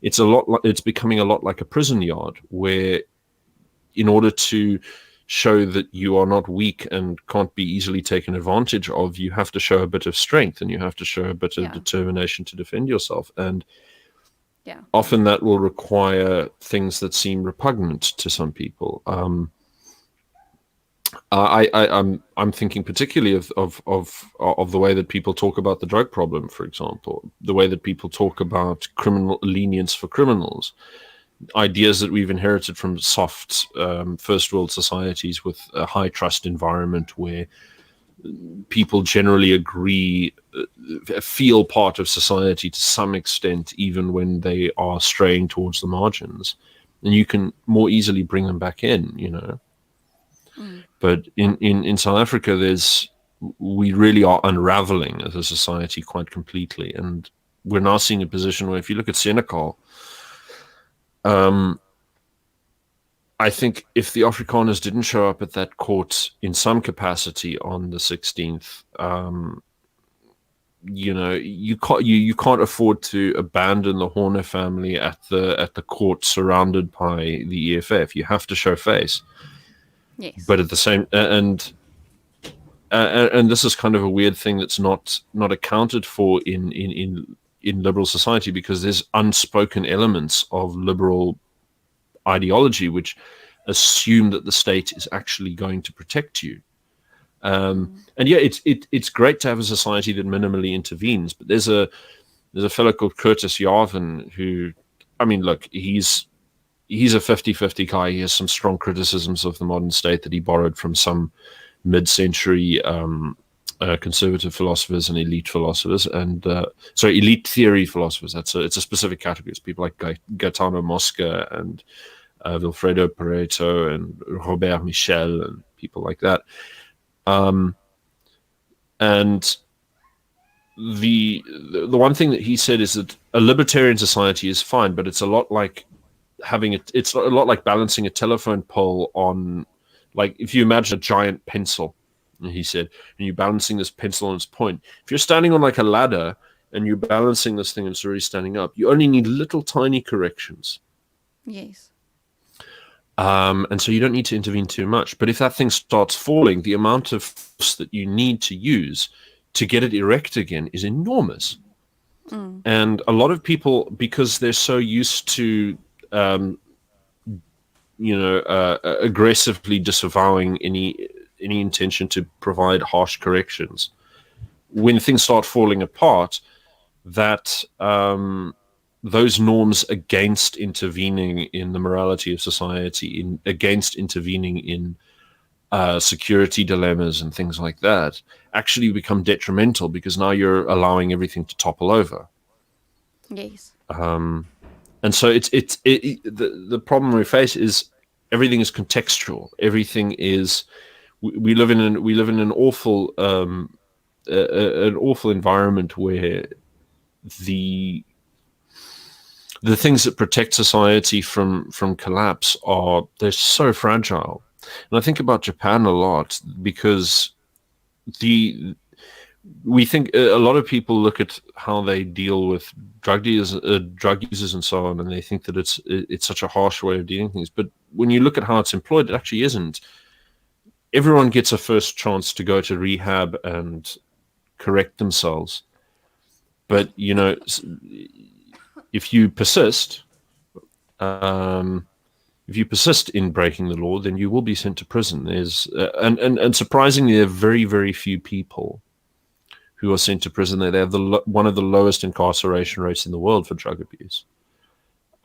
it's becoming a lot like a prison yard, where in order to show that you are not weak and can't be easily taken advantage of, you have to show a bit of strength and you have to show a bit of determination to defend yourself. And often that will require things that seem repugnant to some people. I'm thinking particularly of the way that people talk about the drug problem, for example, the way that people talk about criminal lenience for criminals, ideas that we've inherited from soft first world societies with a high trust environment where people generally agree, feel part of society to some extent, even when they are straying towards the margins, and you can more easily bring them back in, you know. But in South Africa, we really are unraveling as a society quite completely. And we're now seeing a position where, if you look at Senegal, I think if the Afrikaners didn't show up at that court in some capacity on the 16th, you know, you can't afford to abandon the Horner family at the court surrounded by the EFF. You have to show face. Yes. But at the same and this is kind of a weird thing that's not accounted for in liberal society, because there's unspoken elements of liberal ideology which assume that the state is actually going to protect you. And yeah, it's great to have a society that minimally intervenes. But there's a fellow called Curtis Yarvin who, I mean, look, he's a 50-50 guy. He has some strong criticisms of the modern state that he borrowed from some mid-century conservative philosophers and elite philosophers, and elite theory philosophers. It's a specific category. It's people like Gaetano Mosca and Vilfredo Pareto and Robert Michel and people like that. And the one thing that he said is that a libertarian society is fine, but it's a lot like it's a lot like balancing a telephone pole on, like, if you imagine a giant pencil, he said, and you're balancing this pencil on its point. If you're standing on like a ladder and you're balancing this thing and it's already standing up, you only need little tiny corrections. Yes. And so you don't need to intervene too much. But if that thing starts falling, the amount of force that you need to use to get it erect again is enormous. And a lot of people, because they're so used to, aggressively disavowing any intention to provide harsh corrections, when things start falling apart, that those norms against intervening in the morality of society, against intervening in security dilemmas and things like that, actually become detrimental, because now you're allowing everything to topple over. Yes. And so the problem we face is everything is contextual. Everything is, we live in an awful environment where the things that protect society from collapse they're so fragile. And I think about Japan a lot, because we think a lot of people look at how they deal with drug users and so on, and they think that it's such a harsh way of dealing things. But when you look at how it's employed, it actually isn't. Everyone gets a first chance to go to rehab and correct themselves. But, if you persist, in breaking the law, then you will be sent to prison. There's and surprisingly, there are very, very few people who are sent to prison. They have one of the lowest incarceration rates in the world for drug abuse.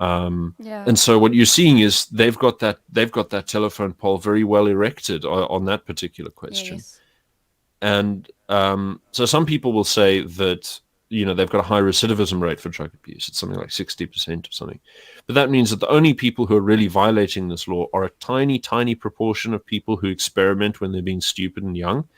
And so what you're seeing is they've got that telephone pole very well erected on that particular question. Yes. And so some people will say that, they've got a high recidivism rate for drug abuse. It's something like 60% or something. But that means that the only people who are really violating this law are a tiny, tiny proportion of people who experiment when they're being stupid and young.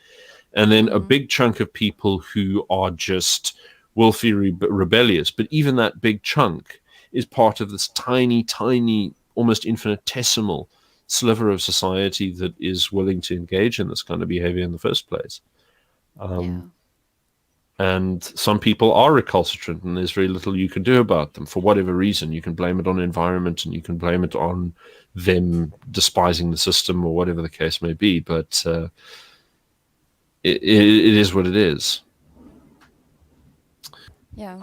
And then a big chunk of people who are just willfully rebellious. But even that big chunk is part of this tiny, tiny, almost infinitesimal sliver of society that is willing to engage in this kind of behavior in the first place. And some people are recalcitrant, and there's very little you can do about them for whatever reason. You can blame it on environment, and you can blame it on them despising the system, or whatever the case may be. But it is what it is. Yeah.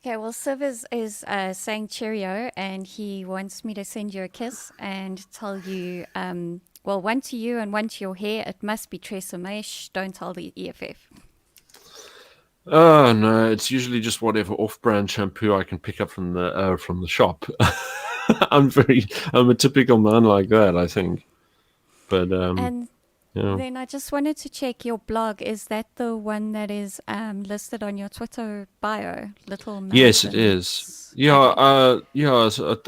Okay, well, Siv is saying cheerio, and he wants me to send you a kiss and tell you, one to you and one to your hair. It must be Tresemme. Shh, don't tell the EFF. Oh no, it's usually just whatever off-brand shampoo I can pick up from the shop. I'm a typical man like that, I think. But and then I just wanted to check your blog. Is that the one that is listed on your Twitter bio? Little Mountain? Yes, it is. Yeah, okay. So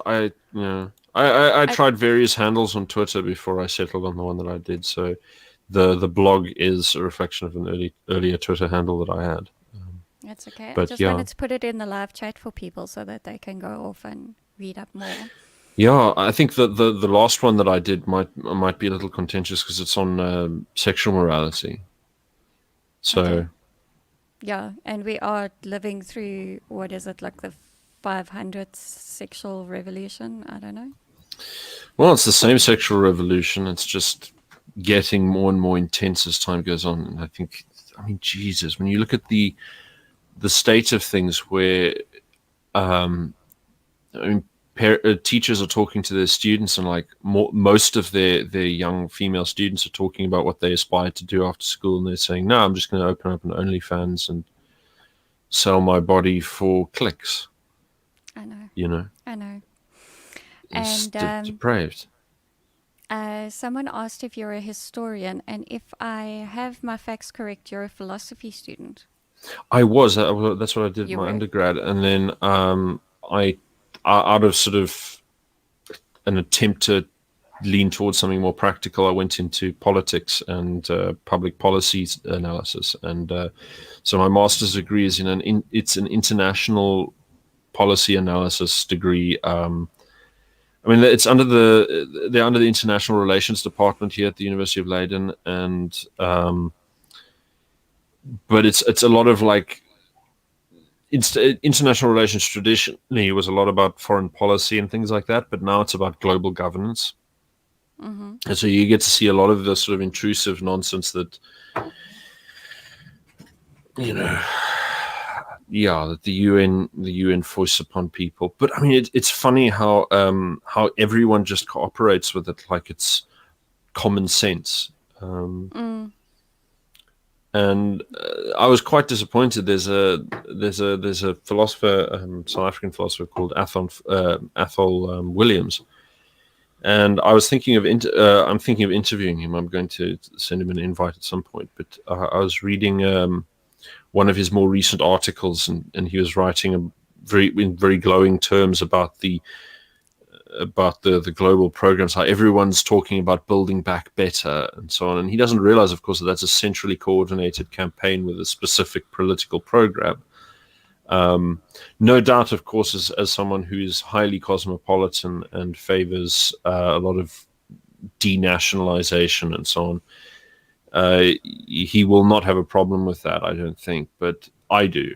I tried various handles on Twitter before I settled on the one that I did. So the blog is a reflection of an earlier Twitter handle that I had. That's okay. But I just wanted to put it in the live chat for people so that they can go off and read up more. Yeah, I think that the last one that I did might be a little contentious because it's on sexual morality. So, okay. Yeah, and we are living through, what is it, like the 500th sexual revolution? I don't know. Well, it's the same sexual revolution. It's just getting more and more intense as time goes on. And I mean, Jesus, when you look at the state of things where, teachers are talking to their students, and like most of their young female students are talking about what they aspire to do after school, and they're saying, no, I'm just going to open up an OnlyFans and sell my body for clicks. I know. I know. It's depraved. Someone asked if you're a historian, and if I have my facts correct, you're a philosophy student. I was. That's what I did in You my were. undergrad, and then I, out of sort of an attempt to lean towards something more practical, I went into politics and public policy analysis, and so my master's degree is it's an international policy analysis degree. I mean, they're under the international relations department here at the University of Leiden, and but it's a lot of like international relations. Traditionally, was a lot about foreign policy and things like that, but now it's about global governance. Mm-hmm. And so you get to see a lot of the sort of intrusive nonsense that, you know, yeah, that the UN foists upon people. But I mean, it's funny how everyone just cooperates with it like it's common sense. And I was quite disappointed. There's a philosopher, South African philosopher called Athol Williams, and I was thinking of I'm thinking of interviewing him. I'm going to send him an invite at some point. But I was reading one of his more recent articles, and he was writing in very glowing terms about the global programs, how everyone's talking about building back better and so on. And he doesn't realize, of course, that that's a centrally coordinated campaign with a specific political program. No doubt, of course, as someone who is highly cosmopolitan and favors a lot of denationalization and so on, he will not have a problem with that, I don't think. But I do.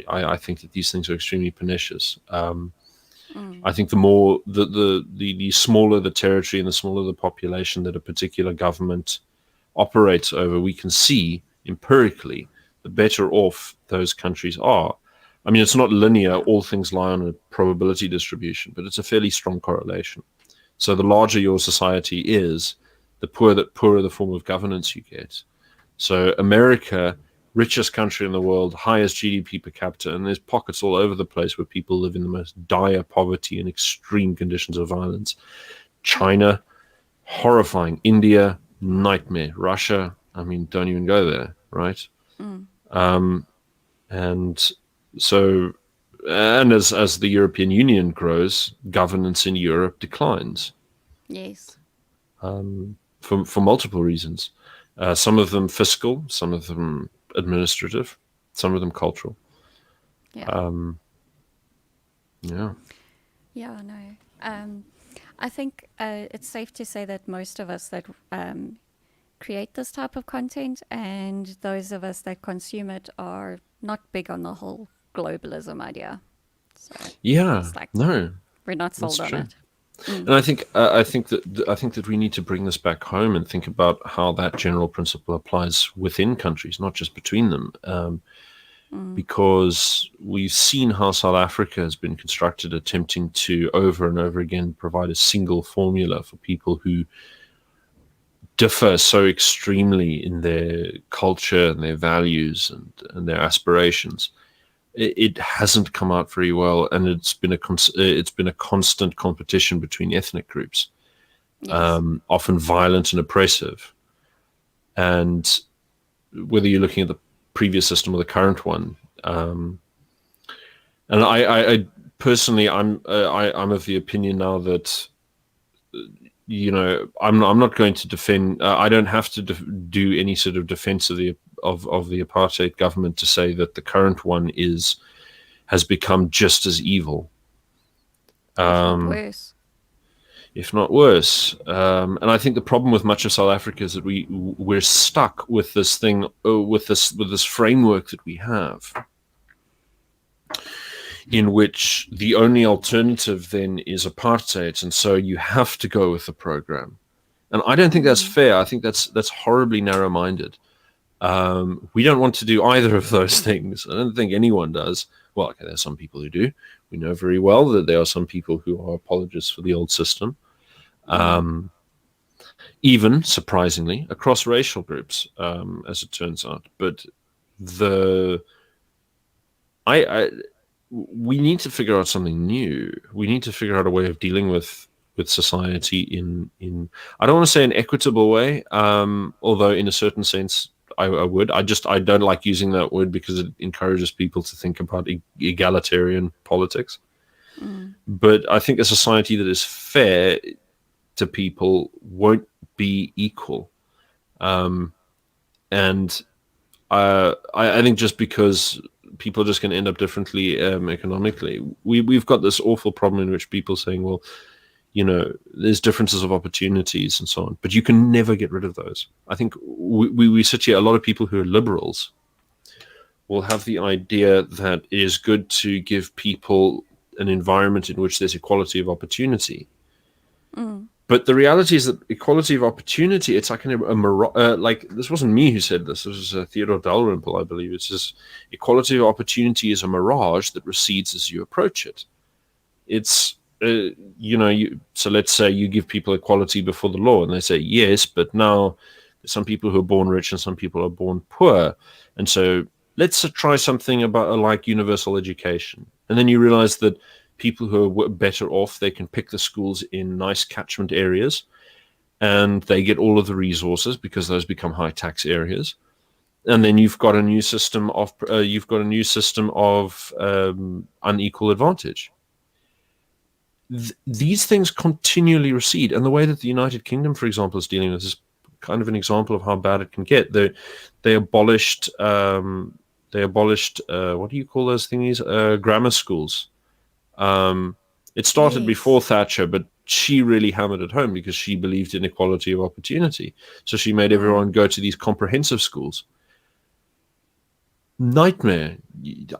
I think that these things are extremely pernicious. I think the smaller the territory and the smaller the population that a particular government operates over, we can see empirically the better off those countries are. I mean, it's not linear. All things lie on a probability distribution, but it's a fairly strong correlation. So the larger your society is, the poorer the form of governance you get. So America, richest country in the world, highest GDP per capita, and there's pockets all over the place where people live in the most dire poverty and extreme conditions of violence. China, horrifying. India, nightmare. Russia, I mean, don't even go there, right? And so, and as the European Union grows, governance in Europe declines. Yes. For multiple reasons. Some of them fiscal, some of them administrative, some of them cultural. Yeah. Yeah. Yeah, no. I think it's safe to say that most of us that create this type of content and those of us that consume it are not big on the whole globalism idea. So Yeah. it's like No, we're not that's sold on true. it. And I think that we need to bring this back home and think about how that general principle applies within countries, not just between them. Because we've seen how South Africa has been constructed, attempting to over and over again provide a single formula for people who differ so extremely in their culture and their values and their aspirations. It hasn't come out very well, and it's been a constant competition between ethnic groups, Yes. often violent and oppressive. And whether you're looking at the previous system or the current one, and I personally, I'm of the opinion now that I'm not going to defend. I don't have to do any sort of defense of the apartheid government to say that the current one has become just as evil, If not worse. if not worse. And I think the problem with much of South Africa is that we're stuck with this thing, with this framework that we have, in which the only alternative then is apartheid, and so you have to go with the program. And I don't think that's fair. I think that's horribly narrow-minded. We don't want to do either of those things. I don't think anyone does. Well, okay, there's some people who do. We know very well that there are some people who are apologists for the old system, even surprisingly across racial groups, as it turns out. But we need to figure out something new. We need to figure out a way of dealing with society in I don't want to say an equitable way, although in a certain sense I would. I don't like using that word because it encourages people to think about egalitarian politics. But I think a society that is fair to people won't be equal. And I think just because people are just going to end up differently economically, we've got this awful problem in which people are saying, well, there's differences of opportunities and so on, but you can never get rid of those. I think we sit here, a lot of people who are liberals will have the idea that it is good to give people an environment in which there's equality of opportunity. But the reality is that equality of opportunity, it's like like, this wasn't me who said this. This was Theodore Dalrymple, I believe. It says equality of opportunity is a mirage that recedes as you approach it. It's, so let's say you give people equality before the law, and they say, yes, but now there's some people who are born rich and some people are born poor. And so let's try something about like universal education. And then you realize that people who are better off, they can pick the schools in nice catchment areas, and they get all of the resources because those become high tax areas. And then you've got a new system of unequal advantage. These things continually recede, and the way that the United Kingdom, for example, is dealing with this is kind of an example of how bad it can get. They abolished what do you call those thingies? Grammar schools. It started before Thatcher, but she really hammered it home because she believed in equality of opportunity. So she made everyone go to these comprehensive schools. Nightmare.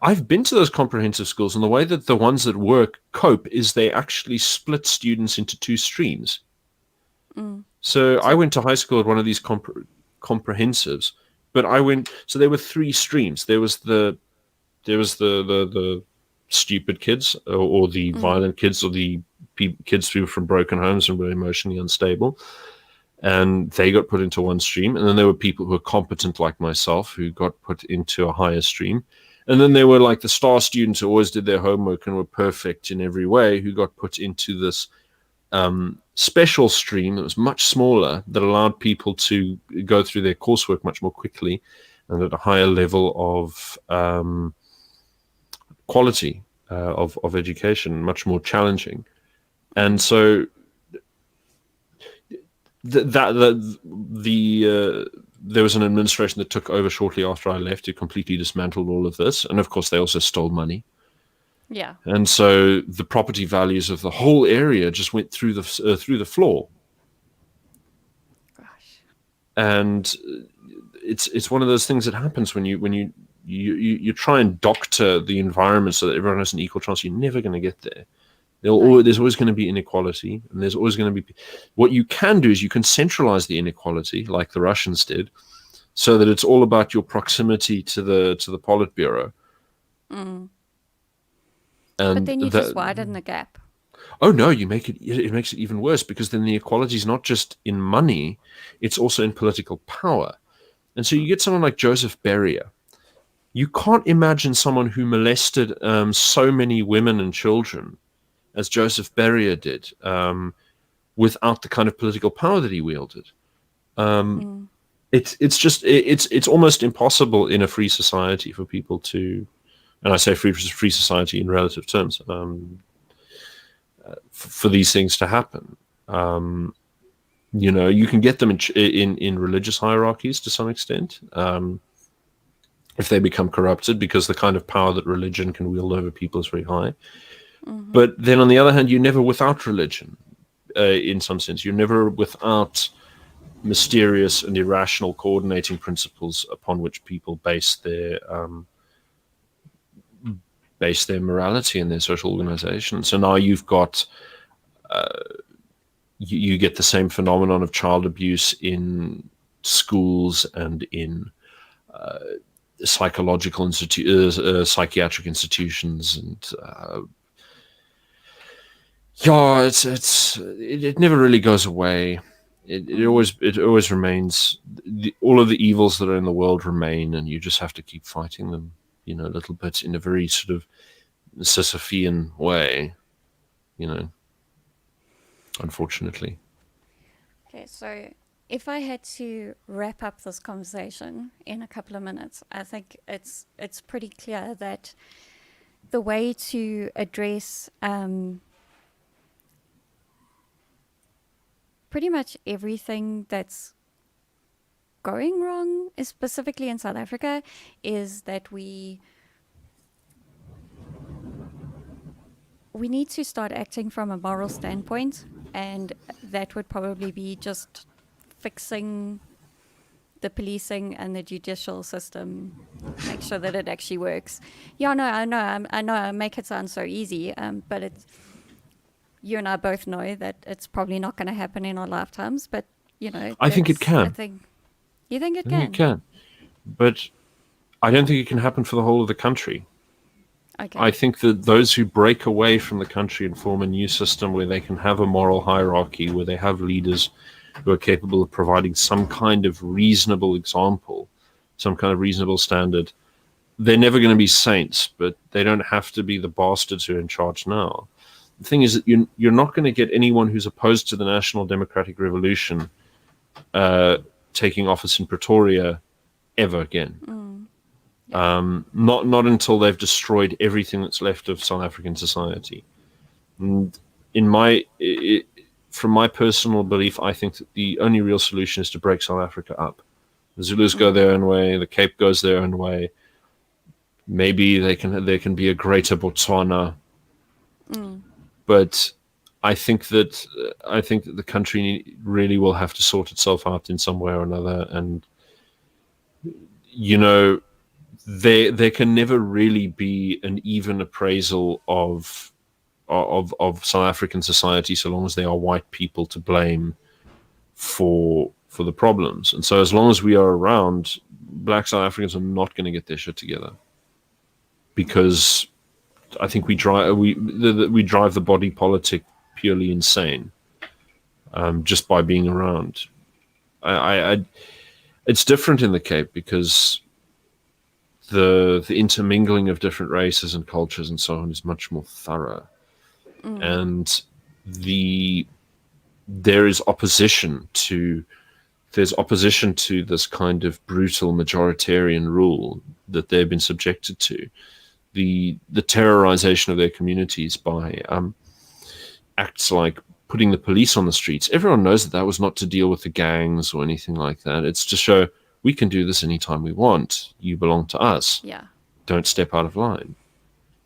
I've been to those comprehensive schools, and the way that the ones that work cope is they actually split students into two streams. So I went to high school at one of these comprehensives, but so there were three streams. There was the stupid kids, or the violent kids, or the kids who were from broken homes and were emotionally unstable, and they got put into one stream. And then there were people who were competent like myself who got put into a higher stream. And then there were like the star students who always did their homework and were perfect in every way, who got put into this special stream that was much smaller, that allowed people to go through their coursework much more quickly and at a higher level of quality of education, much more challenging. And so there was an administration that took over shortly after I left who completely dismantled all of this, and of course they also stole money. Yeah. And so the property values of the whole area just went through the floor. Gosh. And it's one of those things that happens when you try and doctor the environment so that everyone has an equal chance. You're never going to get there. There's always going to be inequality, and there's always going to be. What you can do is you can centralize the inequality, like the Russians did, so that it's all about your proximity to the Politburo. But then you just widen the gap. Oh no, it makes it even worse, because then the equality is not just in money, it's also in political power. And so you get someone like Joseph Beria. You can't imagine someone who molested so many women and children as Joseph Beria did, without the kind of political power that he wielded. It's almost impossible in a free society for people to, and I say free society in relative terms, for these things to happen. You can get them in religious hierarchies to some extent, if they become corrupted, because the kind of power that religion can wield over people is very high. But then on the other hand, you're never without religion, in some sense. You're never without mysterious and irrational coordinating principles upon which people base their morality and their social organization. So now you've got, you get the same phenomenon of child abuse in schools and in psychiatric institutions, and it never really goes away. It always remains. All of the evils that are in the world remain, and you just have to keep fighting them, a little bit, in a very sort of Sisyphean way, unfortunately. Okay, so if I had to wrap up this conversation in a couple of minutes, I think it's pretty clear that the way to address pretty much everything that's going wrong, specifically in South Africa, is that we need to start acting from a moral standpoint, and that would probably be just fixing the policing and the judicial system, make sure that it actually works. Yeah, no, I know, I make it sound so easy, but it's, you and I both know that it's probably not going to happen in our lifetimes. But I think it can. I think you think it I can. think it can, but I don't think it can happen for the whole of the country. Okay. I think that those who break away from the country and form a new system where they can have a moral hierarchy, where they have leaders who are capable of providing some kind of reasonable example, some kind of reasonable standard, they're never going to be saints, but they don't have to be the bastards who are in charge now. The thing is that you're not going to get anyone who's opposed to the National Democratic Revolution taking office in Pretoria ever again. Not until they've destroyed everything that's left of South African society. And from my personal belief, I think that the only real solution is to break South Africa up. The Zulus go their own way, the Cape goes their own way. Maybe there can be a greater Botswana, but I think that the country really will have to sort itself out in some way or another, and there can never really be an even appraisal of South African society so long as there are white people to blame for the problems. And so as long as we are around, black South Africans are not going to get their shit together, because I think we drive the body politic purely insane just by being around. It's different in the Cape because the intermingling of different races and cultures and so on is much more thorough, and there's opposition to this kind of brutal majoritarian rule that they've been subjected to, the terrorization of their communities by acts like putting the police on the streets. Everyone knows that was not to deal with the gangs or anything like that. It's to show we can do this anytime we want. You belong to us. Yeah. Don't step out of line.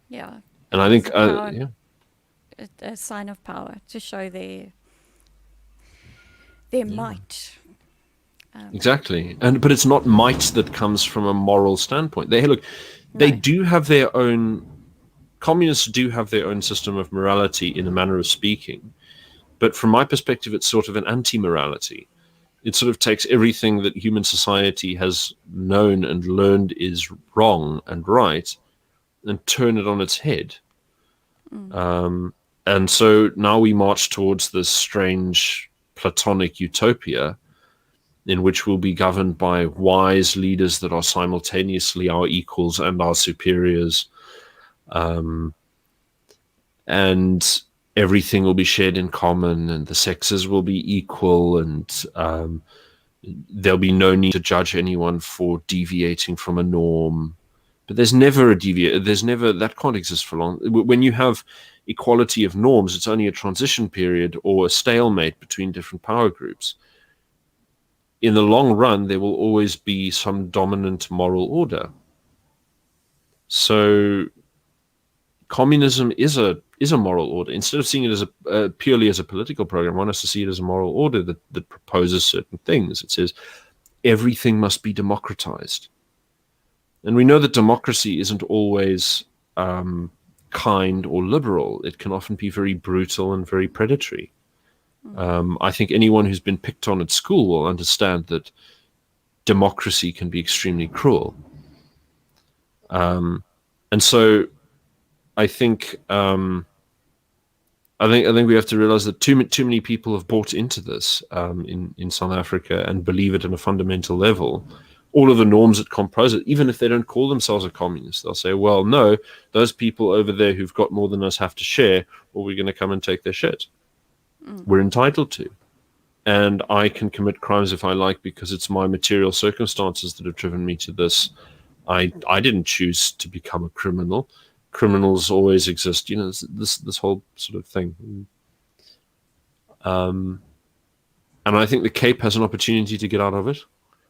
Yeah. And I think, a sign of power to show their might. Exactly. But it's not might that comes from a moral standpoint. They do have their own. Communists do have their own system of morality in a manner of speaking, but from my perspective, it's sort of an anti-morality. It sort of takes everything that human society has known and learned is wrong and right, and turn it on its head. And so now we march towards this strange Platonic utopia in which we'll be governed by wise leaders that are simultaneously our equals and our superiors. And everything will be shared in common, and the sexes will be equal, and there'll be no need to judge anyone for deviating from a norm. But there's never that can't exist for long. When you have equality of norms, it's only a transition period or a stalemate between different power groups. In the long run, there will always be some dominant moral order. So communism is a moral order. Instead of seeing it as purely as a political program, one has to see it as a moral order that proposes certain things. It says everything must be democratized. And we know that democracy isn't always kind or liberal. It can often be very brutal and very predatory. I think anyone who's been picked on at school will understand that democracy can be extremely cruel. And so I think we have to realize that too many people have bought into this in South Africa and believe it in a fundamental level. All of the norms that compose it, even if they don't call themselves a communist, they'll say, well, no, those people over there who've got more than us have to share, or we're going to come and take their shit. We're entitled to. And I can commit crimes if I like because it's my material circumstances that have driven me to this. I didn't choose to become a criminal. Criminals always exist, this whole sort of thing. And I think the Cape has an opportunity to get out of it.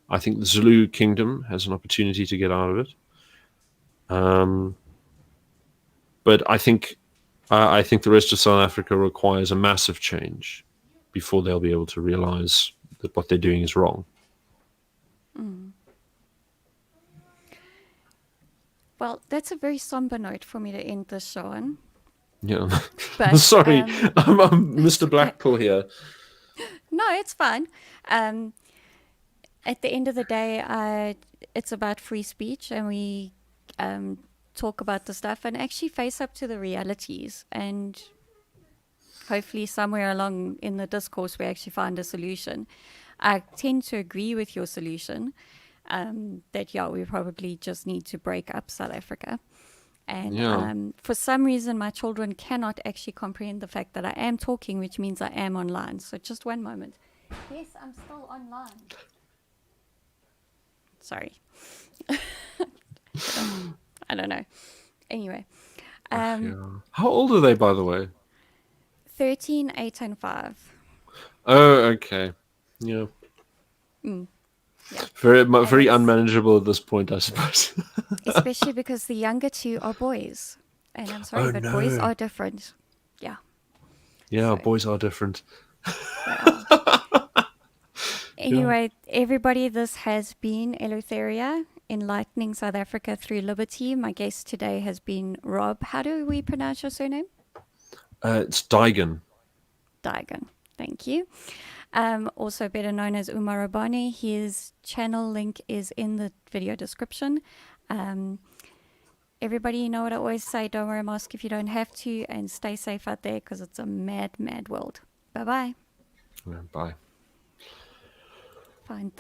I think the Zulu Kingdom has an opportunity to get out of it. But I think the rest of South Africa requires a massive change before they'll be able to realize that what they're doing is wrong. Well, that's a very somber note for me to end this show on. Yeah. But, Sorry, I'm Mr. Blackpool here. No, it's fine. At the end of the day, it's about free speech, and we talk about the stuff and actually face up to the realities. And hopefully somewhere along in the discourse, we actually find a solution. I tend to agree with your solution that, we probably just need to break up South Africa. And for some reason, my children cannot actually comprehend the fact that I am talking, which means I am online. So just one moment. Yes, I'm still online. Sorry. I don't know. Anyway. How old are they, by the way? 13, 8, and 5. Oh, okay. Yeah. Yeah. Very unmanageable at this point, I suppose. Especially because the younger two are boys. And I'm sorry, but boys are different. Yeah. Yeah, so, boys are different. They are. Anyway, everybody, this has been Eleutheria, enlightening South Africa through liberty. My guest today has been Rob. How do we pronounce your surname? It's Duigan. Duigan. Thank you. Also better known as uMarhobane. His channel link is in the video description. Everybody, you know what I always say, don't wear a mask if you don't have to, and stay safe out there because it's a mad, mad world. Bye-bye. Yeah, bye. Fine.